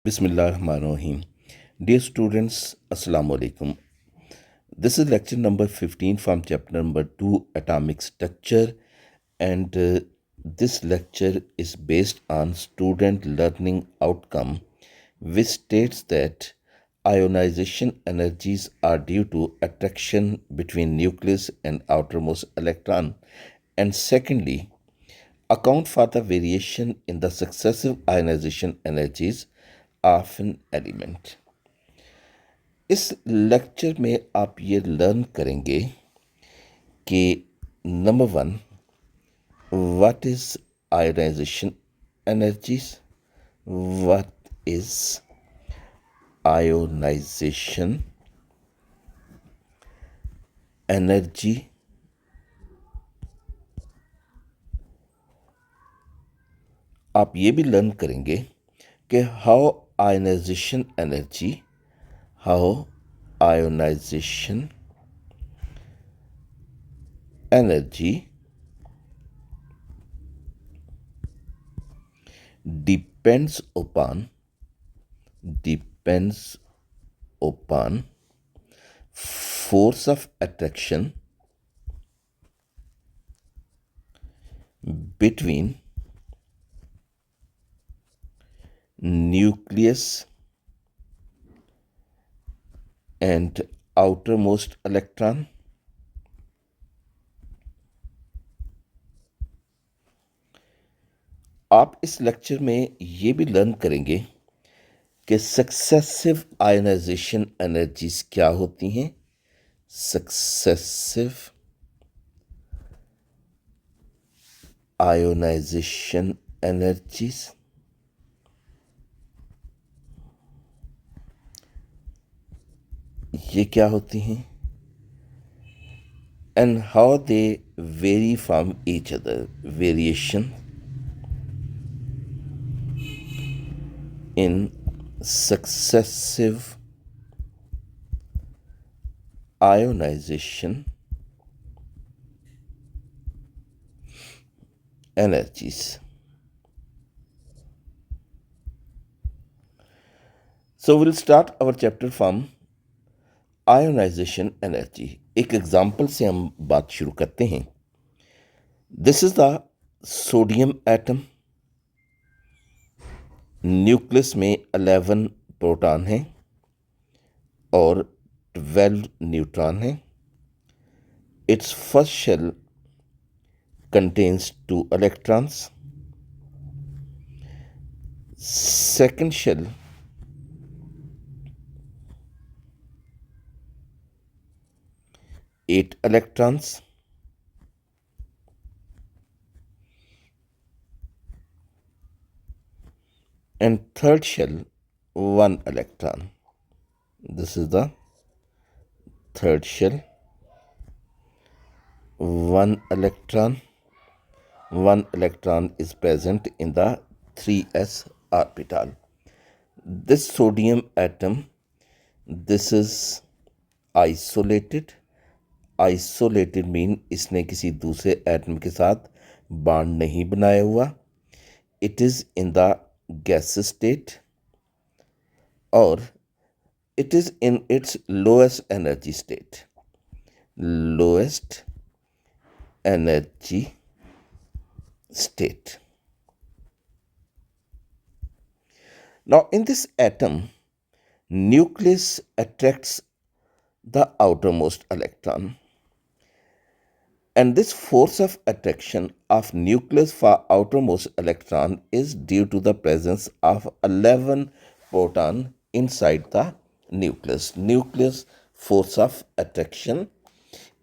Bismillahirrahmanirrahim. Dear students, Assalamu alaikum. This is lecture number 15 from chapter number 2, Atomic Structure, and this lecture is based on student learning outcome, which states that ionization energies are due to attraction between nucleus and outermost electron, and secondly, account for the variation in the successive ionization energies of an element. इस lecture में आप ये learn करेंगे कि number 1, what is ionization energies, what is ionization energy, आप ये भी learn करेंगे कि how ionization energy depends upon force of attraction between nucleus and outermost electron. आप इस लेक्चर में ये भी लर्न करेंगे कि सक्सेसिव आयनाइजेशन एनर्जीज क्या होती हैं. सक्सेसिव आयोनाइजेशन एनर्जीज ये क्या होती हैं and how they vary from each other. Variation in successive ionization energies. So we'll start our chapter from ionization energy. एक एग्जाम्पल से हम बात शुरू करते हैं. This is the sodium atom. Nucleus में 11 प्रोटॉन हैं और 12 न्यूट्रॉन हैं. It's first shell contains 2 electrons. Second shell eight electrons. And third shell 1 electron. This is the third shell. 1 electron. 1 electron is present in the 3s orbital. This sodium atom, this is isolated. Isolated mean इसने किसी दूसरे atom के साथ bond नहीं बनाया हुआ. It is in the gas state और it is in its lowest energy state. Lowest energy state. Now in this atom, nucleus attracts the outermost electron, and this force of attraction of nucleus for outermost electron is due to the presence of 11 proton inside the nucleus. Nucleus force of attraction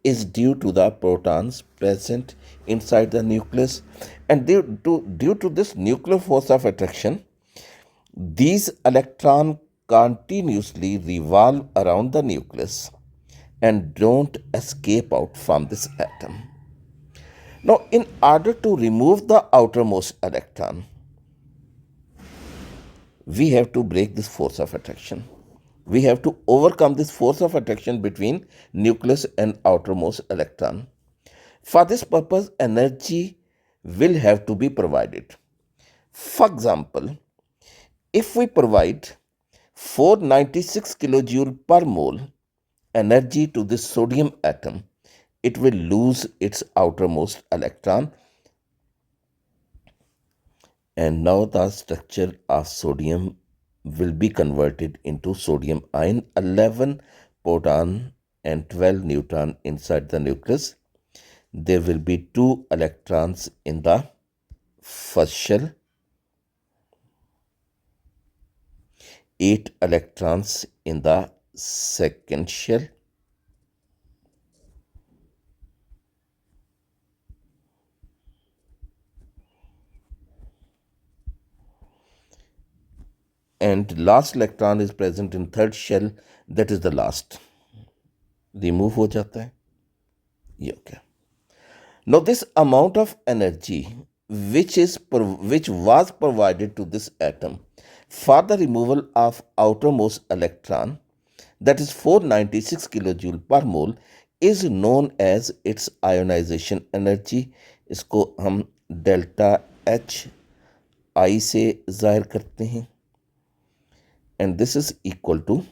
is due to the protons present inside the nucleus, and due to this nuclear force of attraction, these electrons continuously revolve around the nucleus and don't escape out from this atom. Now, in order to remove the outermost electron, we have to break this force of attraction. We have to overcome this force of attraction between nucleus and outermost electron. For this purpose, energy will have to be provided. For example, if we provide 496 kilojoule per mole energy to this sodium atom, it will lose its outermost electron. And now the structure of sodium will be converted into sodium ion, 11 proton and 12 neutron inside the nucleus. There will be 2 electrons in the first shell, 8 electrons in the second shell, and last electron is present in third shell, that is the last. Remove हो जाता है ये. Okay. Now this amount of energy which was provided to this atom for the removal of outermost electron, that is 496 kilojoule per mole, is known as its ionization energy. इसको हम delta H I से जाहिर करते हैं, and this is equal to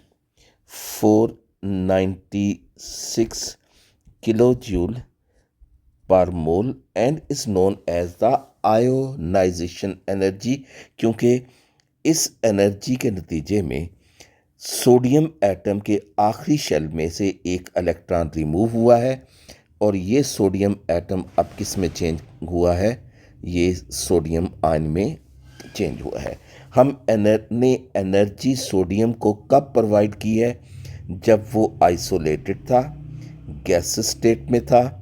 496 kilojoule per mole and is known as the ionization energy, क्योंकि इस energy के नतीजे में सोडियम एटम के आखिरी शेल में से एक इलेक्ट्रॉन रिमूव हुआ है, और ये सोडियम एटम अब किस में चेंज हुआ है, ये सोडियम आयन में चेंज हुआ है. हम ने एनर्जी सोडियम को कब प्रोवाइड की है, जब वो आइसोलेटेड था, गैस स्टेट में था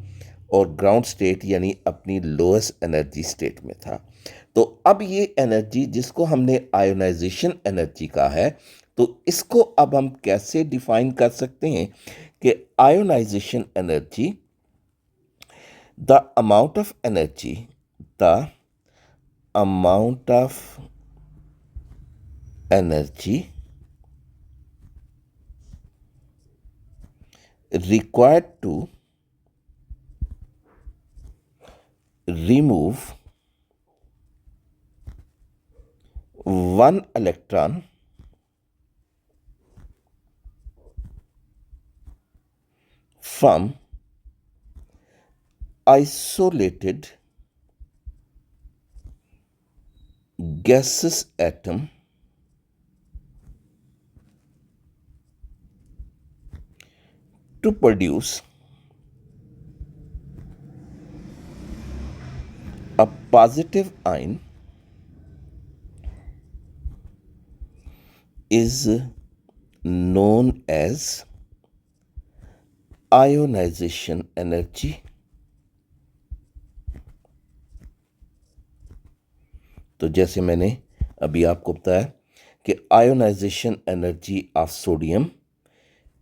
और ग्राउंड स्टेट यानी अपनी लोएस्ट एनर्जी स्टेट में था. तो अब ये एनर्जी जिसको हमने आयोनाइजेशन एनर्जी कहा है, तो इसको अब हम कैसे डिफाइन कर सकते हैं कि ionization energy, the amount of energy, the amount of energy required to remove one electron from isolated gaseous atom to produce a positive ion is known as ionization energy. तो जैसे मैंने अभी आपको बताया कि ionization energy of sodium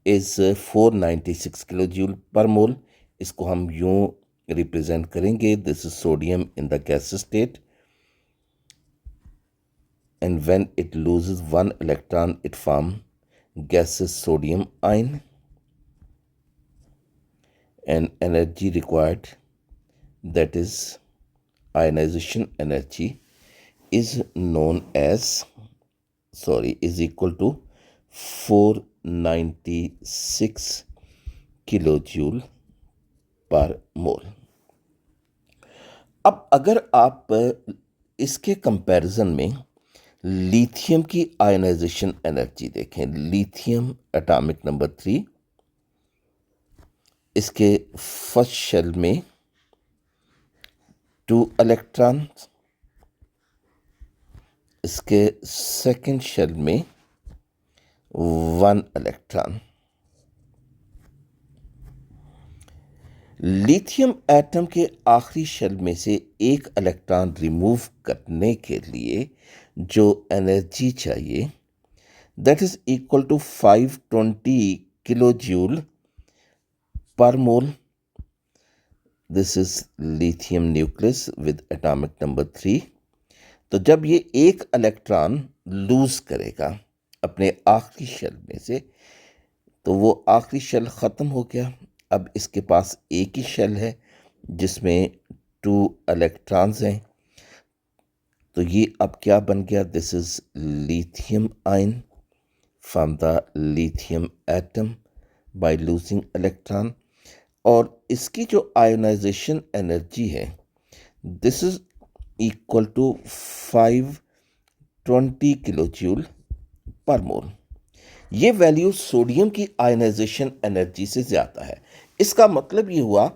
is 496 kilojoule per mole. इसको हम यूं रिप्रेजेंट करेंगे, this is sodium in the gas state, and when it loses one electron it forms gaseous sodium ion, and energy required, that is ionization energy, is equal to 496 kilojoule per मोल. अब अगर आप इसके comparison में lithium की ionization energy देखें, lithium atomic number 3, इसके first shell में 2 electron, इसके सेकंड शेल में 1 इलेक्ट्रॉन. लिथियम एटम के आखिरी शेल में से एक इलेक्ट्रॉन रिमूव करने के लिए जो एनर्जी चाहिए, that is equal to 520 kilojoule per mole. This is lithium nucleus with atomic number 3. तो जब ये एक इलेक्ट्रॉन लूज करेगा अपने आखिरी शेल में से, तो वो आखिरी शेल ख़त्म हो गया. अब इसके पास एक ही शेल है जिसमें 2 इलेक्ट्रॉन्स हैं. तो ये अब क्या बन गया, this is lithium ion from the lithium atom by losing electron. और इसकी जो आयोनाइजेशन एनर्जी है, this is equal to 520 kilo joule per mole. ये वैल्यू सोडियम की आयनाइजेशन एनर्जी से ज़्यादा है। इसका मतलब ये हुआ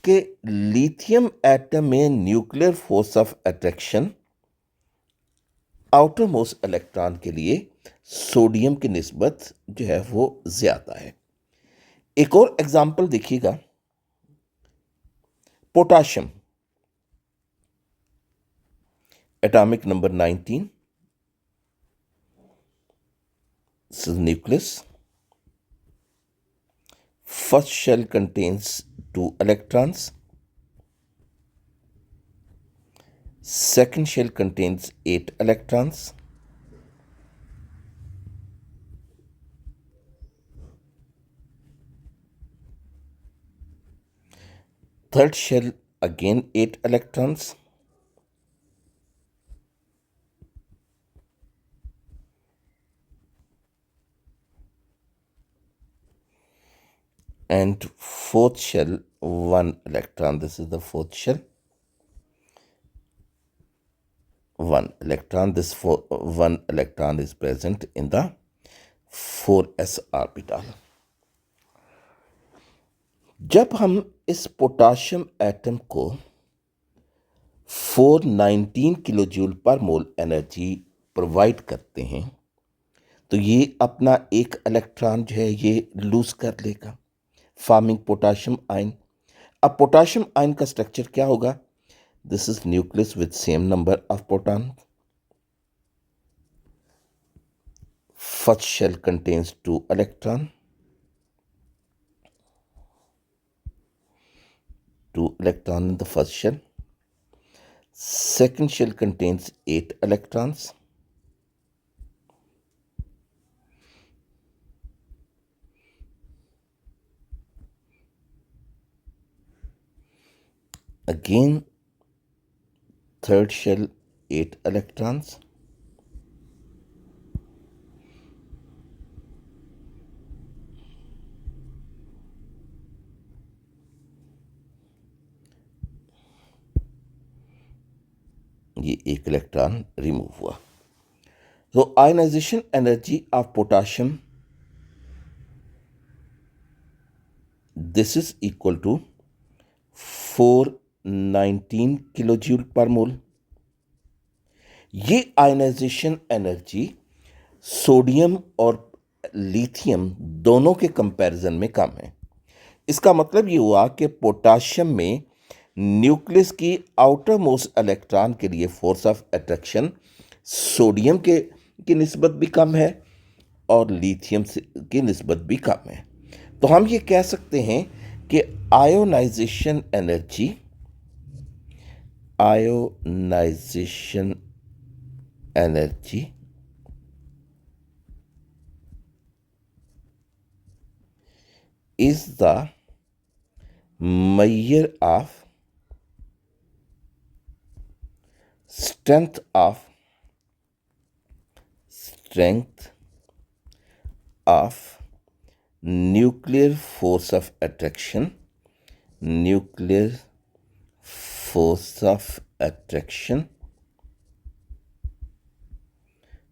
कि लिथियम एटम में nuclear force of attraction outer most electron के लिए सोडियम की निस्बत जो है वो ज़्यादा है। एक और एग्जाम्पल देखिएगा, potassium, atomic number 19, this is nucleus. First shell contains 2 electrons. Second shell contains 8 electrons. Third shell again 8 electrons. And fourth shell 1 electron. This is the fourth shell. 1 electron. This 1 electron is present in the 4s orbital. जब हम इस potassium atom को 419 kilo joule per मोल energy provide करते हैं, तो ये अपना एक इलेक्ट्रॉन जो है ये लूज कर लेगा, फॉर्मिंग पोटाशियम आयन। अब पोटाशियम आयन का स्ट्रक्चर क्या होगा, this is nucleus with same number of proton. First shell contains 2 electron, 2 electron in the first shell. Second shell contains 8 electrons. Again, third shell 8 electrons. ये एक electron remove हुआ। तो ionization energy of potassium, this is equal to 419 kilo joule per mole. ये ionization energy sodium और lithium दोनों के comparison में कम है। इसका मतलब ये हुआ कि पोटाशियम में न्यूक्लियस की आउटर मोस्ट इलेक्ट्रॉन के लिए फोर्स ऑफ अट्रैक्शन सोडियम के की निस्बत भी कम है और लिथियम की निस्बत भी कम है। तो हम ये कह सकते हैं कि ionization energy is the measure of strength of nuclear force of attraction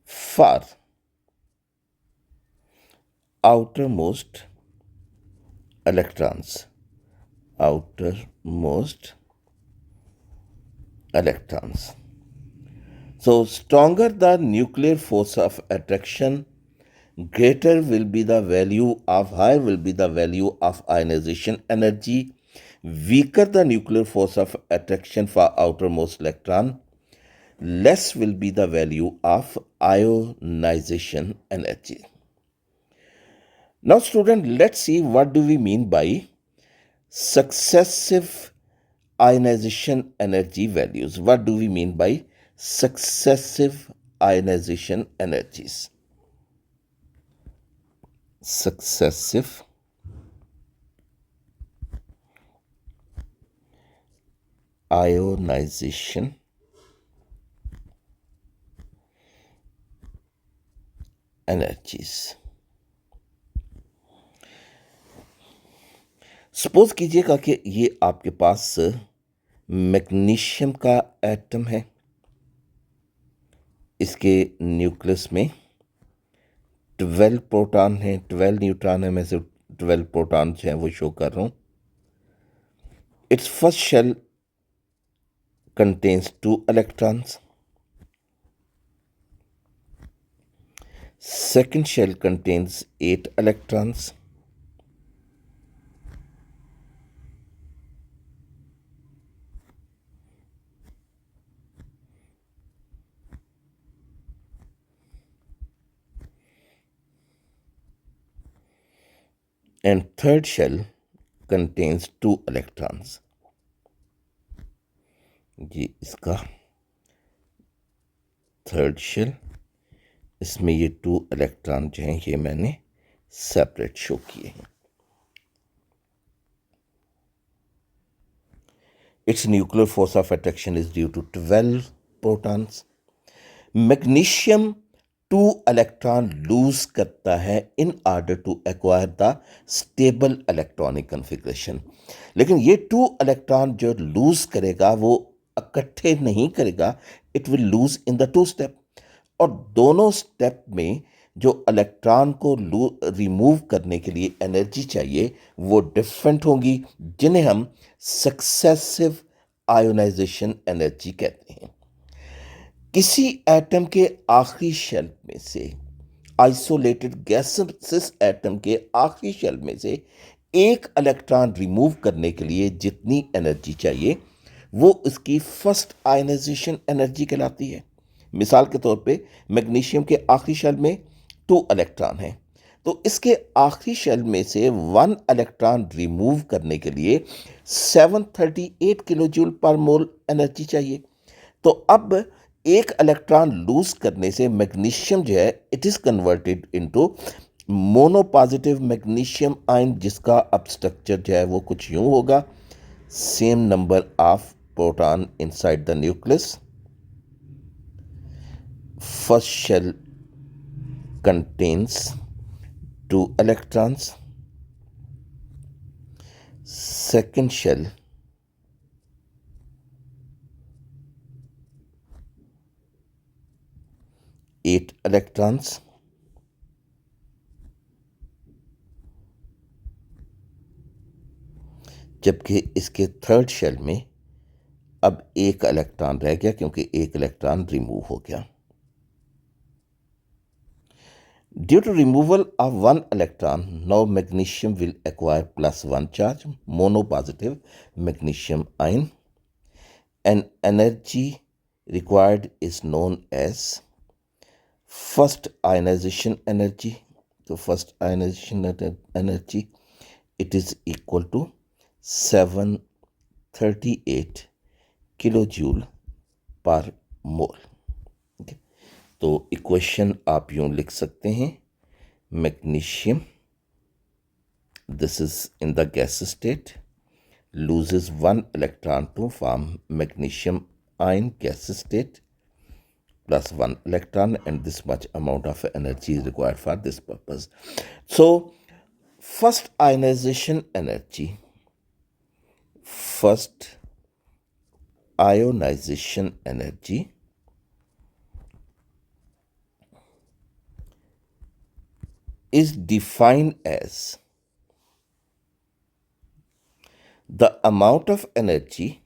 for outermost electrons. So stronger the nuclear force of attraction, higher will be the value of ionization energy. Weaker the nuclear force of attraction for outermost electron, less will be the value of ionization energy. Now student, let's see what do we mean by successive ionization energy values. What do we mean by successive ionization energies? Successive ionization energies. Suppose कीजिएगा कि ये आपके पास magnesium का atom है, इसके nucleus में 12 proton हैं, 12 neutron है, मैं सिर्फ 12 प्रोटॉन हैं वो शो कर रहा हूँ. It's first shell contains 2 electrons. Second shell contains 8 electrons. And third shell contains 2 electrons. ये इसका थर्ड शेल, इसमें ये 2 इलेक्ट्रॉन जो हैं ये मैंने सेपरेट शो किए हैं. Its nuclear force of attraction is due to 12 protons. Magnesium 2 electron lose करता है in order to acquire the stable electronic configuration. लेकिन ये 2 इलेक्ट्रॉन जो लूज करेगा वो इकट्ठे नहीं करेगा, it will lose in the 2 step. और दोनों स्टेप में जो इलेक्ट्रॉन को रिमूव करने के लिए एनर्जी चाहिए वो डिफरेंट होंगी, जिन्हें हम सक्सेसिव आयोनाइजेशन एनर्जी कहते हैं. किसी एटम के आखिरी शेल में से, आइसोलेटेड गैसेस एटम के आखिरी शेल में से एक इलेक्ट्रॉन रिमूव करने के लिए जितनी एनर्जी चाहिए वो इसकी फर्स्ट आयनाइजेशन एनर्जी कहलाती है. मिसाल के तौर पे मैग्नीशियम के आखिरी शेल में 2 इलेक्ट्रॉन हैं, तो इसके आखिरी शेल में से 1 इलेक्ट्रॉन रिमूव करने के लिए 738 किलो जूल पर मोल एनर्जी चाहिए. तो अब एक इलेक्ट्रॉन लूज करने से मैग्नीशियम जो है it is converted into monopositive magnesium ion, जिसका अब स्ट्रक्चर जो है वो कुछ यूं होगा. Same number of proton inside the nucleus. First shell contains 2 electrons. Second shell eight electrons. जबकि इसके थर्ड शेल में अब एक इलेक्ट्रॉन रह गया क्योंकि एक इलेक्ट्रॉन रिमूव हो गया. Due to removal of 1 electron, now magnesium will acquire +1 charge, monopositive magnesium ion. And energy required is known as first ionization energy. So first ionization energy, it is equal to 738 kilojoule per mole. तो equation आप यूं लिख सकते हैं, magnesium, this is in the gas state, loses 1 electron to form magnesium ion gas state plus 1 electron, and this much amount of energy is required for this purpose. So first ionization energy is defined as the amount of energy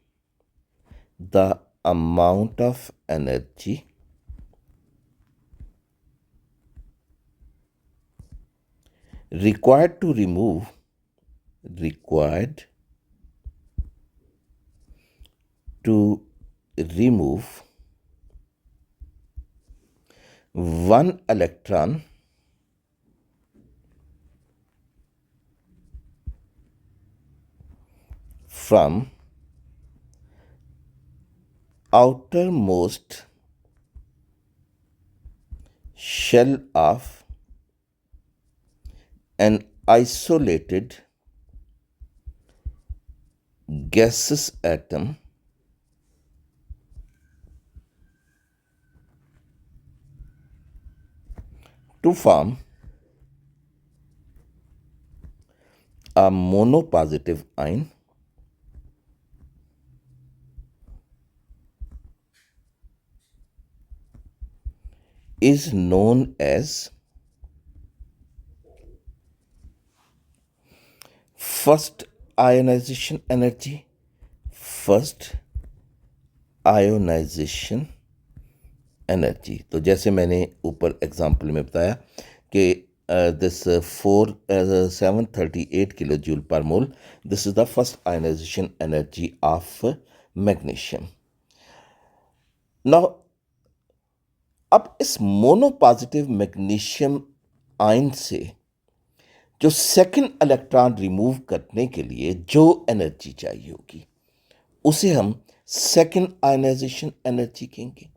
required to remove 1 electron from outermost shell of an isolated gaseous atom to form a monopositive ion is known as first ionization energy. First ionization energy. तो जैसे मैंने ऊपर example में बताया कि this 738 kilo joule per mole, this is the first ionization energy of magnesium. Now अब इस मोनोपॉजिटिव magnesium ion से जो सेकंड इलेक्ट्रॉन रिमूव करने के लिए जो एनर्जी चाहिए होगी उसे हम सेकंड आयनाइजेशन एनर्जी कहेंगे।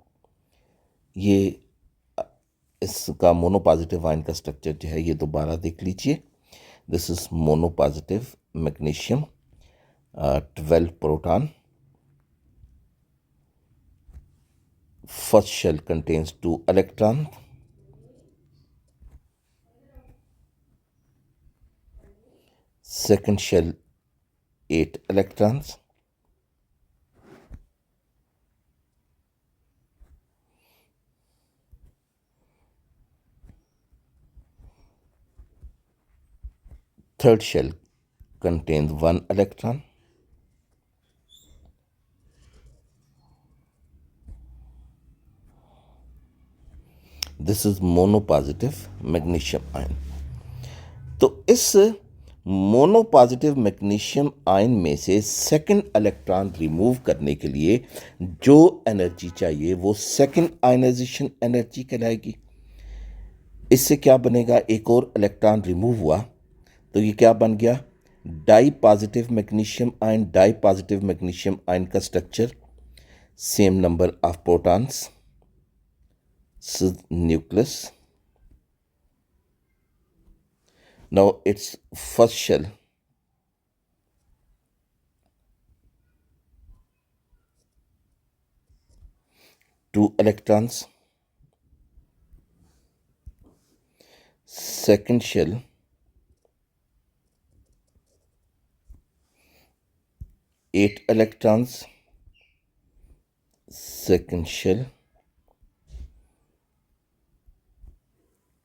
ये इसका मोनोपॉजिटिव आयन का स्ट्रक्चर जो है ये दोबारा देख लीजिए। This is monopositive magnesium, 12 proton, first shell contains 2 electron, second shell 8 electrons, third shell contains 1 electron, this is monopositive magnesium ion। तो इस मोनोपॉजिटिव मैग्नीशियम आयन में से सेकंड इलेक्ट्रॉन रिमूव करने के लिए जो एनर्जी चाहिए वो सेकंड आयनाइजेशन एनर्जी कहलाएगी। इससे क्या बनेगा, एक और इलेक्ट्रॉन रिमूव हुआ तो ये क्या बन गया, di positive magnesium ion. Di positive magnesium ion का structure, same number of protons, nucleus. Now its first shell two electrons, second shell eight electrons, second shell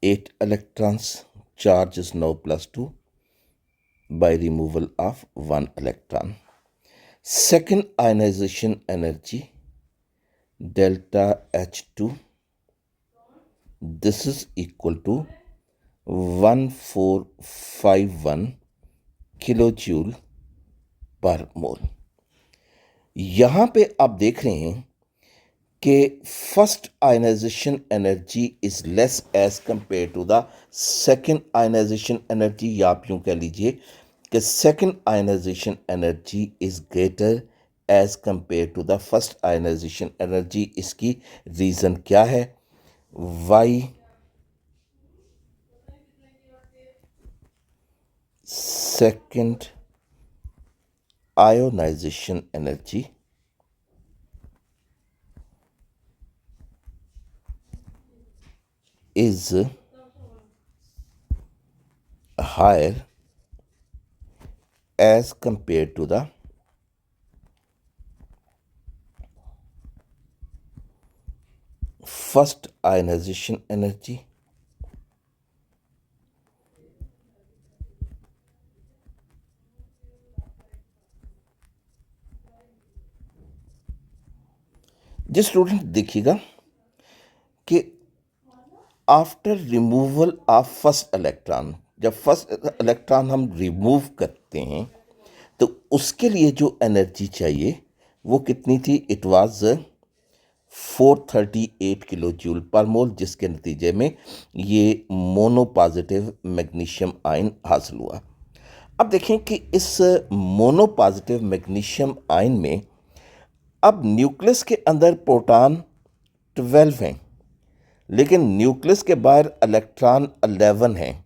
8 electrons, charge is now +2 by removal of 1 electron. Second ionization energy delta H2, this is equal to 1451 kilojoule per mole। यहाँ पे आप देख रहे हैं कि first ionization energy is less as compare to the second ionization energy, या आप यूं कह लीजिए कि second ionization energy is greater as compare to the first ionization energy. इसकी रीज़न क्या है, why second ionization energy is higher as compared to the first ionization energy। जिस स्टूडेंट देखिएगा कि after removal of first electron, जब first electron हम remove करते हैं तो उसके लिए जो एनर्जी चाहिए वो कितनी थी, it was 438 kilo joule per मोल, जिसके नतीजे में ये मोनोपॉजिटिव मैग्नीशियम आयन हासिल हुआ। अब देखें कि इस मोनोपॉजिटिव मैग्नीशियम आयन में अब न्यूक्लियस के अंदर प्रोटॉन 12 हैं लेकिन न्यूक्लियस के बाहर इलेक्ट्रॉन 11 हैं।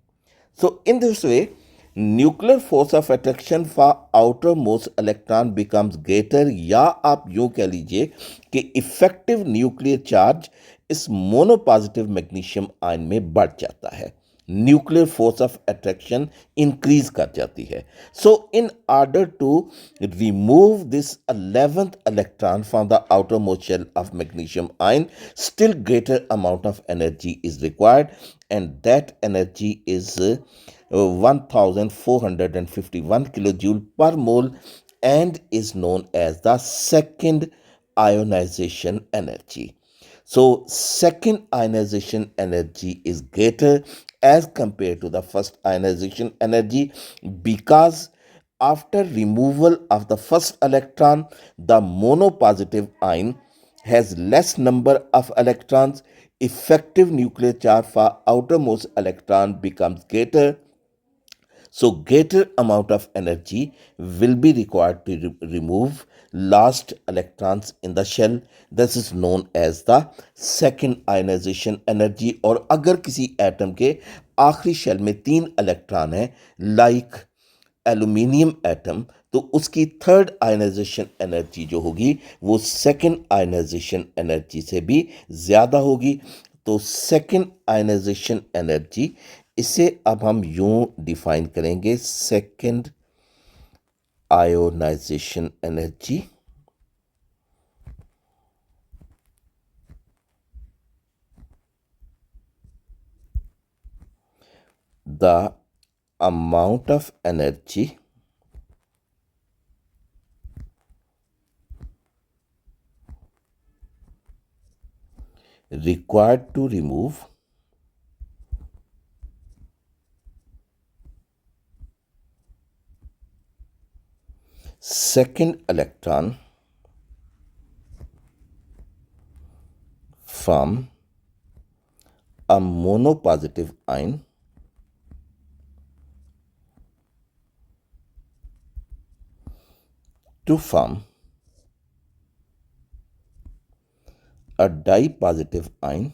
So in this way nuclear force of attraction for outer most electron becomes greater, या आप यूँ कह लीजिए कि इफेक्टिव न्यूक्लियर चार्ज इस मोनोपॉजिटिव मैग्नीशियम आयन में बढ़ जाता है, nuclear force of attraction increase कर जाती है. So in order to remove this 11th electron from the outermost shell of magnesium ion, still greater amount of energy is required, and that energy is 1451 kilojoule per mole and is known as the second ionization energy. So, second ionization energy is greater as compared to the first ionization energy because after removal of the first electron, the monopositive ion has less number of electrons. Effective nuclear charge for outermost electron becomes greater, so greater amount of energy will be required to remove last electrons in the shell. This is known as the second ionization energy. और अगर किसी atom के आखिरी shell में 3 electron है, like aluminium atom, तो उसकी third ionization energy जो होगी वो सेकेंड आयनाइजेशन एनर्जी से भी ज़्यादा होगी. तो सेकेंड आयनाइजेशन एनर्जी, इसे अब हम यूं डिफाइन करेंगे, second ionization energy the amount of energy required to remove second electron from a monopositive ion to form a dipositive ion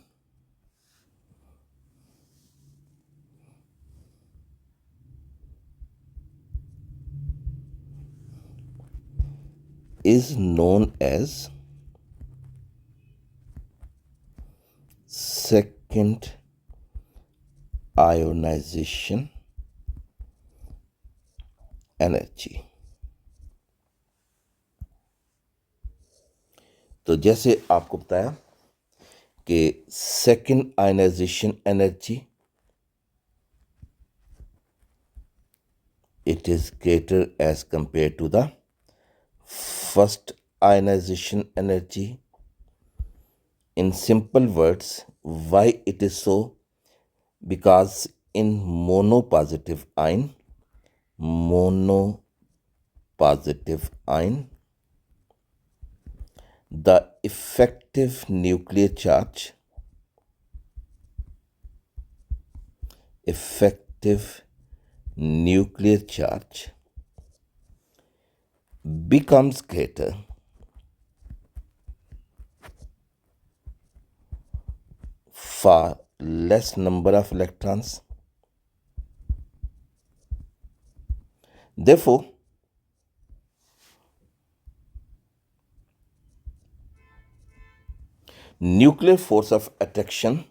is known as second ionization energy. तो जैसे आपको बताया कि second ionization energy, it is greater as compared to the first ionization energy. In simple words, why it is so? Because in monopositive ion, the effective nuclear charge becomes greater for less number of electrons. Therefore, nuclear force of attraction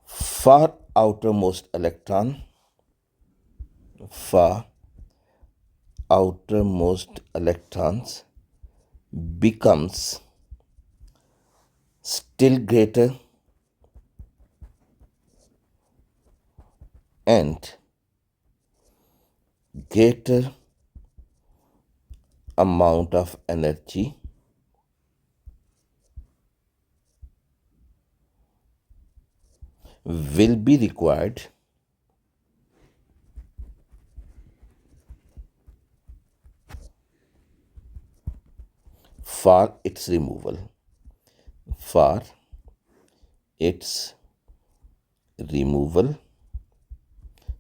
for outermost electrons becomes still greater, and greater amount of energy will be required for its removal.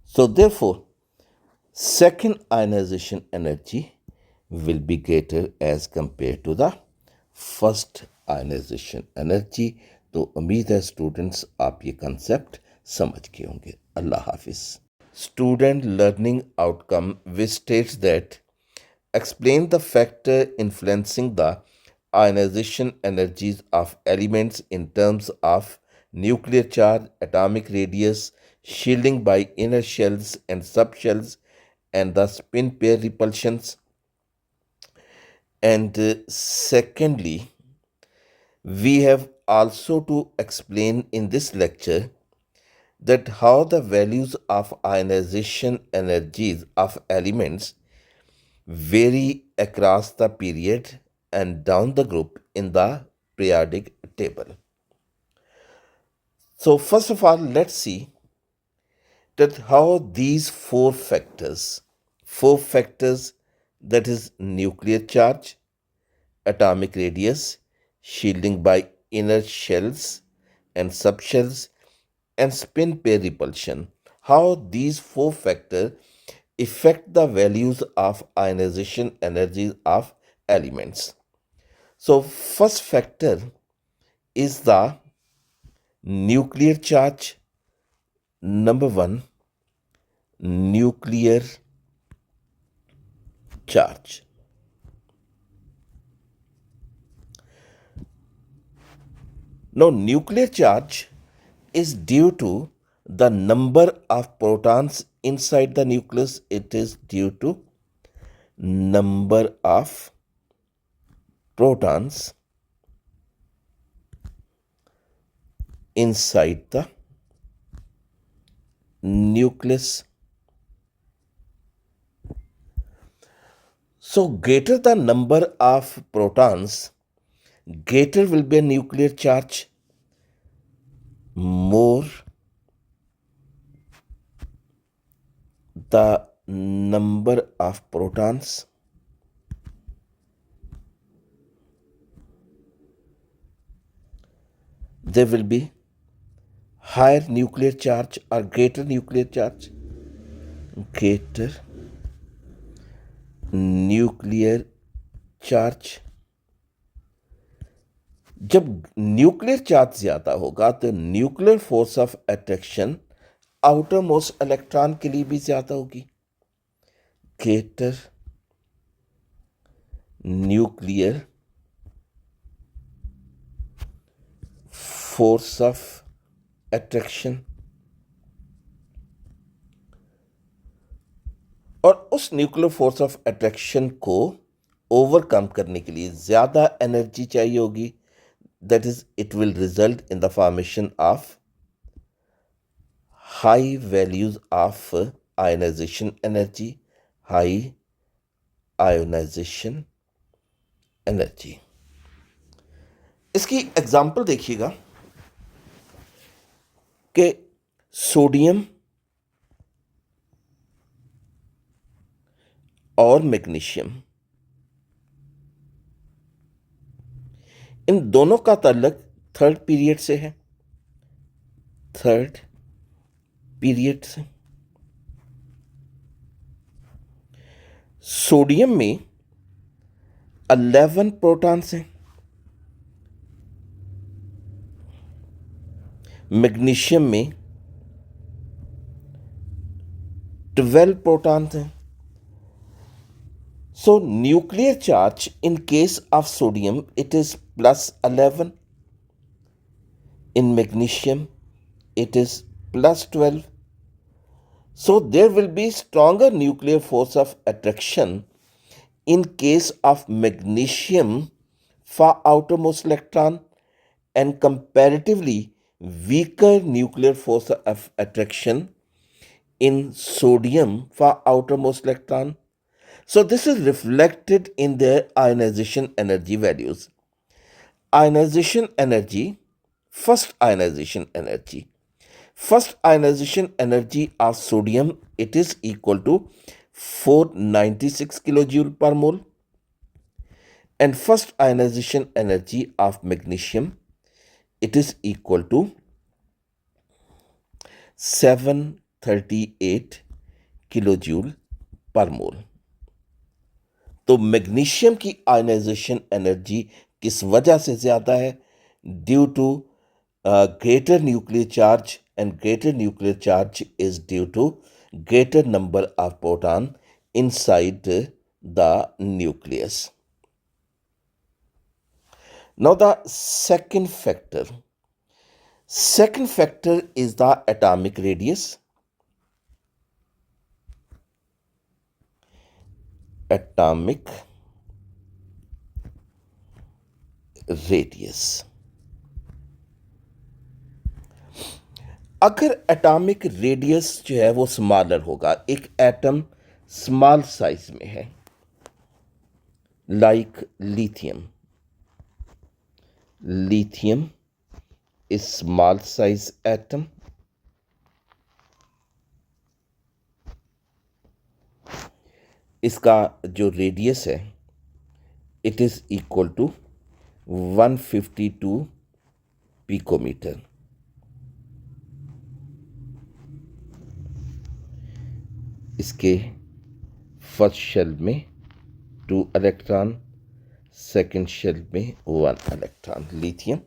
So therefore, second ionization energy will be greater as compared to the first ionization energy. तो उम्मीद है students आप ये concept समझ गए होंगे. अल्लाह हाफिज़. student learning outcome, which states that explain the factor influencing the ionization energies of elements in terms of nuclear charge, atomic radius, shielding by inner shells and subshells, and the spin pair repulsions. And secondly, we have also to explain in this lecture that how the values of ionization energies of elements vary across the period and down the group in the periodic table. So first of all, let's see that how these four factors, that is nuclear charge, atomic radius, shielding by inner shells and subshells, and spin pair repulsion, how these four factors affect the values of ionization energies of elements. So first factor is the nuclear charge. Number one, nuclear charge. Now, nuclear charge is due to the number of protons inside the nucleus. It is due to number of protons inside the nucleus. So, greater the number of protons, greater will be a nuclear charge. More the number of protons, there will be higher nuclear charge or greater nuclear charge. Greater nuclear charge. जब nuclear charge ज्यादा होगा तो nuclear force of attraction outer most electron के लिए भी ज्यादा होगी. Greater nuclear force of attraction, और उस न्यूक्लियर फोर्स ऑफ अट्रैक्शन को ओवरकम करने के लिए ज्यादा एनर्जी चाहिए होगी. That is it will result in the formation of high values of ionization energy, high ionization energy. इसकी एग्जांपल देखिएगा कि सोडियम और मैग्नीशियम, इन दोनों का ताल्लुक थर्ड पीरियड से है. थर्ड पीरियड से सोडियम में 11 प्रोटॉन्स हैं, मैग्नीशियम में 12 प्रोटॉन्स हैं. So nuclear charge in case of sodium it is plus 11, in magnesium it is plus 12. So there will be stronger nuclear force of attraction in case of magnesium for outermost electron, and comparatively weaker nuclear force of attraction in sodium for outermost electron. So this is reflected in their ionization energy values. Ionization energy, first ionization energy of sodium, it is equal to 496 kilojoule per mole, and first ionization energy of magnesium, it is equal to 738 kilojoule per mole. तो magnesium की ionization energy किस वजह से ज़्यादा है? Due to greater nuclear charge, and greater nuclear charge is due to greater number of proton inside the nucleus. Now the second factor is the atomic radius. Atomic radius. अगर atomic radius जो है वो smaller होगा, एक atom small size में है, like lithium is small size atom, इसका जो रेडियस है it is equal to 152 picometer. इसके फर्स्ट शेल में 2 इलेक्ट्रॉन, सेकेंड शेल में 1 इलेक्ट्रॉन. लिथियम.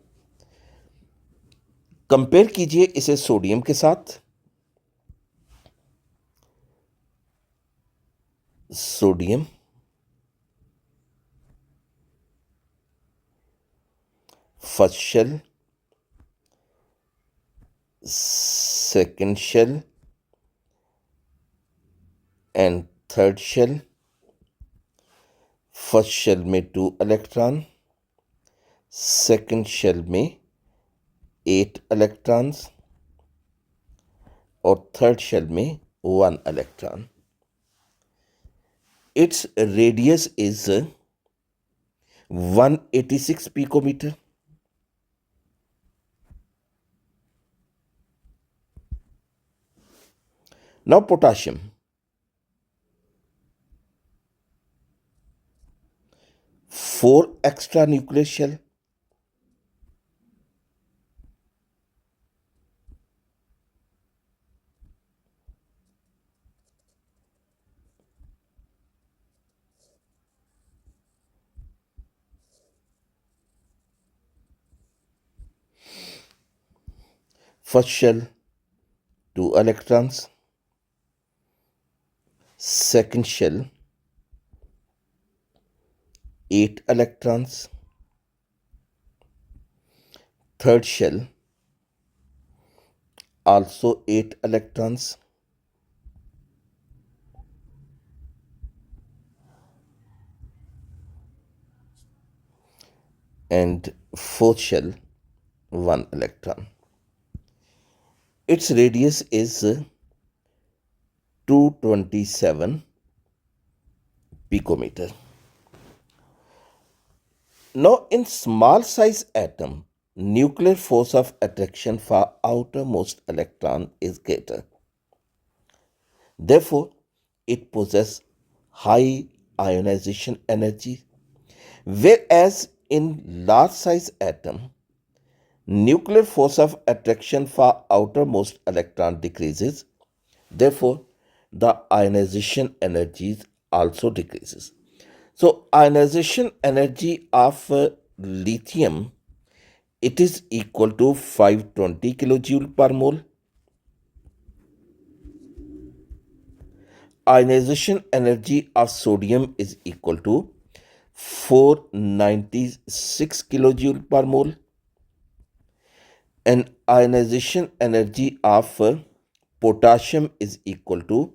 कंपेयर कीजिए इसे सोडियम के साथ. Sodium first shell, second shell and third shell. First shell में 2 इलेक्ट्रॉन, सेकेंड शेल में 8 इलेक्ट्रॉन्स और थर्ड शेल में 1 electron. Its radius is 186 picometer. Now potassium. Four extra nuclear shell. First shell 2 electrons, second shell 8 electrons, third shell also 8 electrons, and fourth shell 1 electron. Its radius is 227 picometer. Now in small size atom, nuclear force of attraction for outermost electron is greater. Therefore, it possesses high ionization energy, whereas in large size atom, nuclear force of attraction for outermost electron decreases. Therefore, the ionization energy also decreases. So, ionization energy of lithium, it is equal to 520 kilojoule per mole. Ionization energy of sodium is equal to 496 kilojoule per mole. And ionization energy of potassium is equal to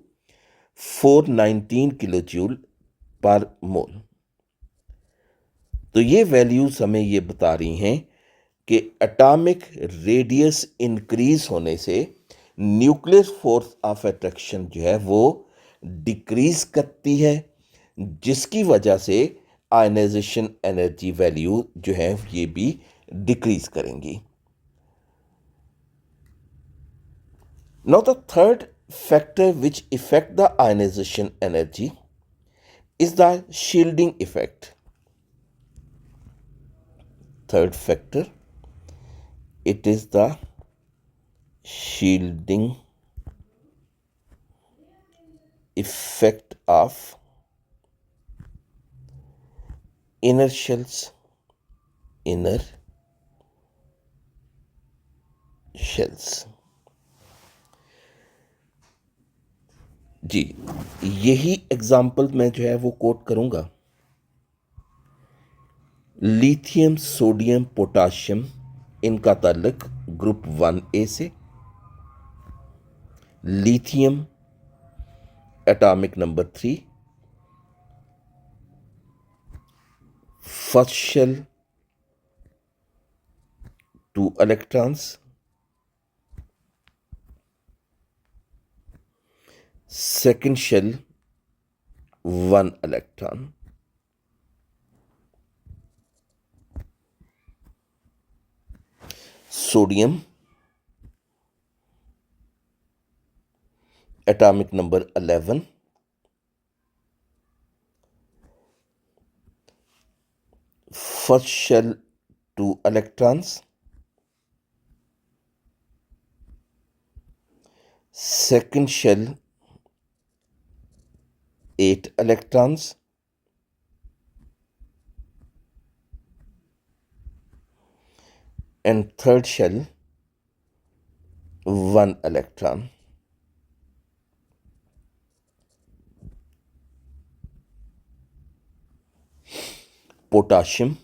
419 kilojoule per mole. तो ये values हमें ये बता रही हैं कि atomic radius increase होने से न्यूक्लियर फोर्स ऑफ अट्रैक्शन जो है वो डिक्रीज करती है, जिसकी वजह से आयनाइजेशन एनर्जी वैल्यू जो है ये भी डिक्रीज करेंगी. Now the third factor which affect the ionization energy is the shielding effect. Third factor, it is the shielding effect of inner shells. Inner shells. जी, यही एग्जाम्पल मैं जो है वो कोट करूंगा। लिथियम, सोडियम, पोटाशियम, इनका ताल्लुक group 1A से। Lithium atomic number 3, first shell 2 electrons, second shell 1 electron. Sodium atomic number 11, first shell 2 electrons, second shell 8 electrons, and third shell 1 electron. Potassium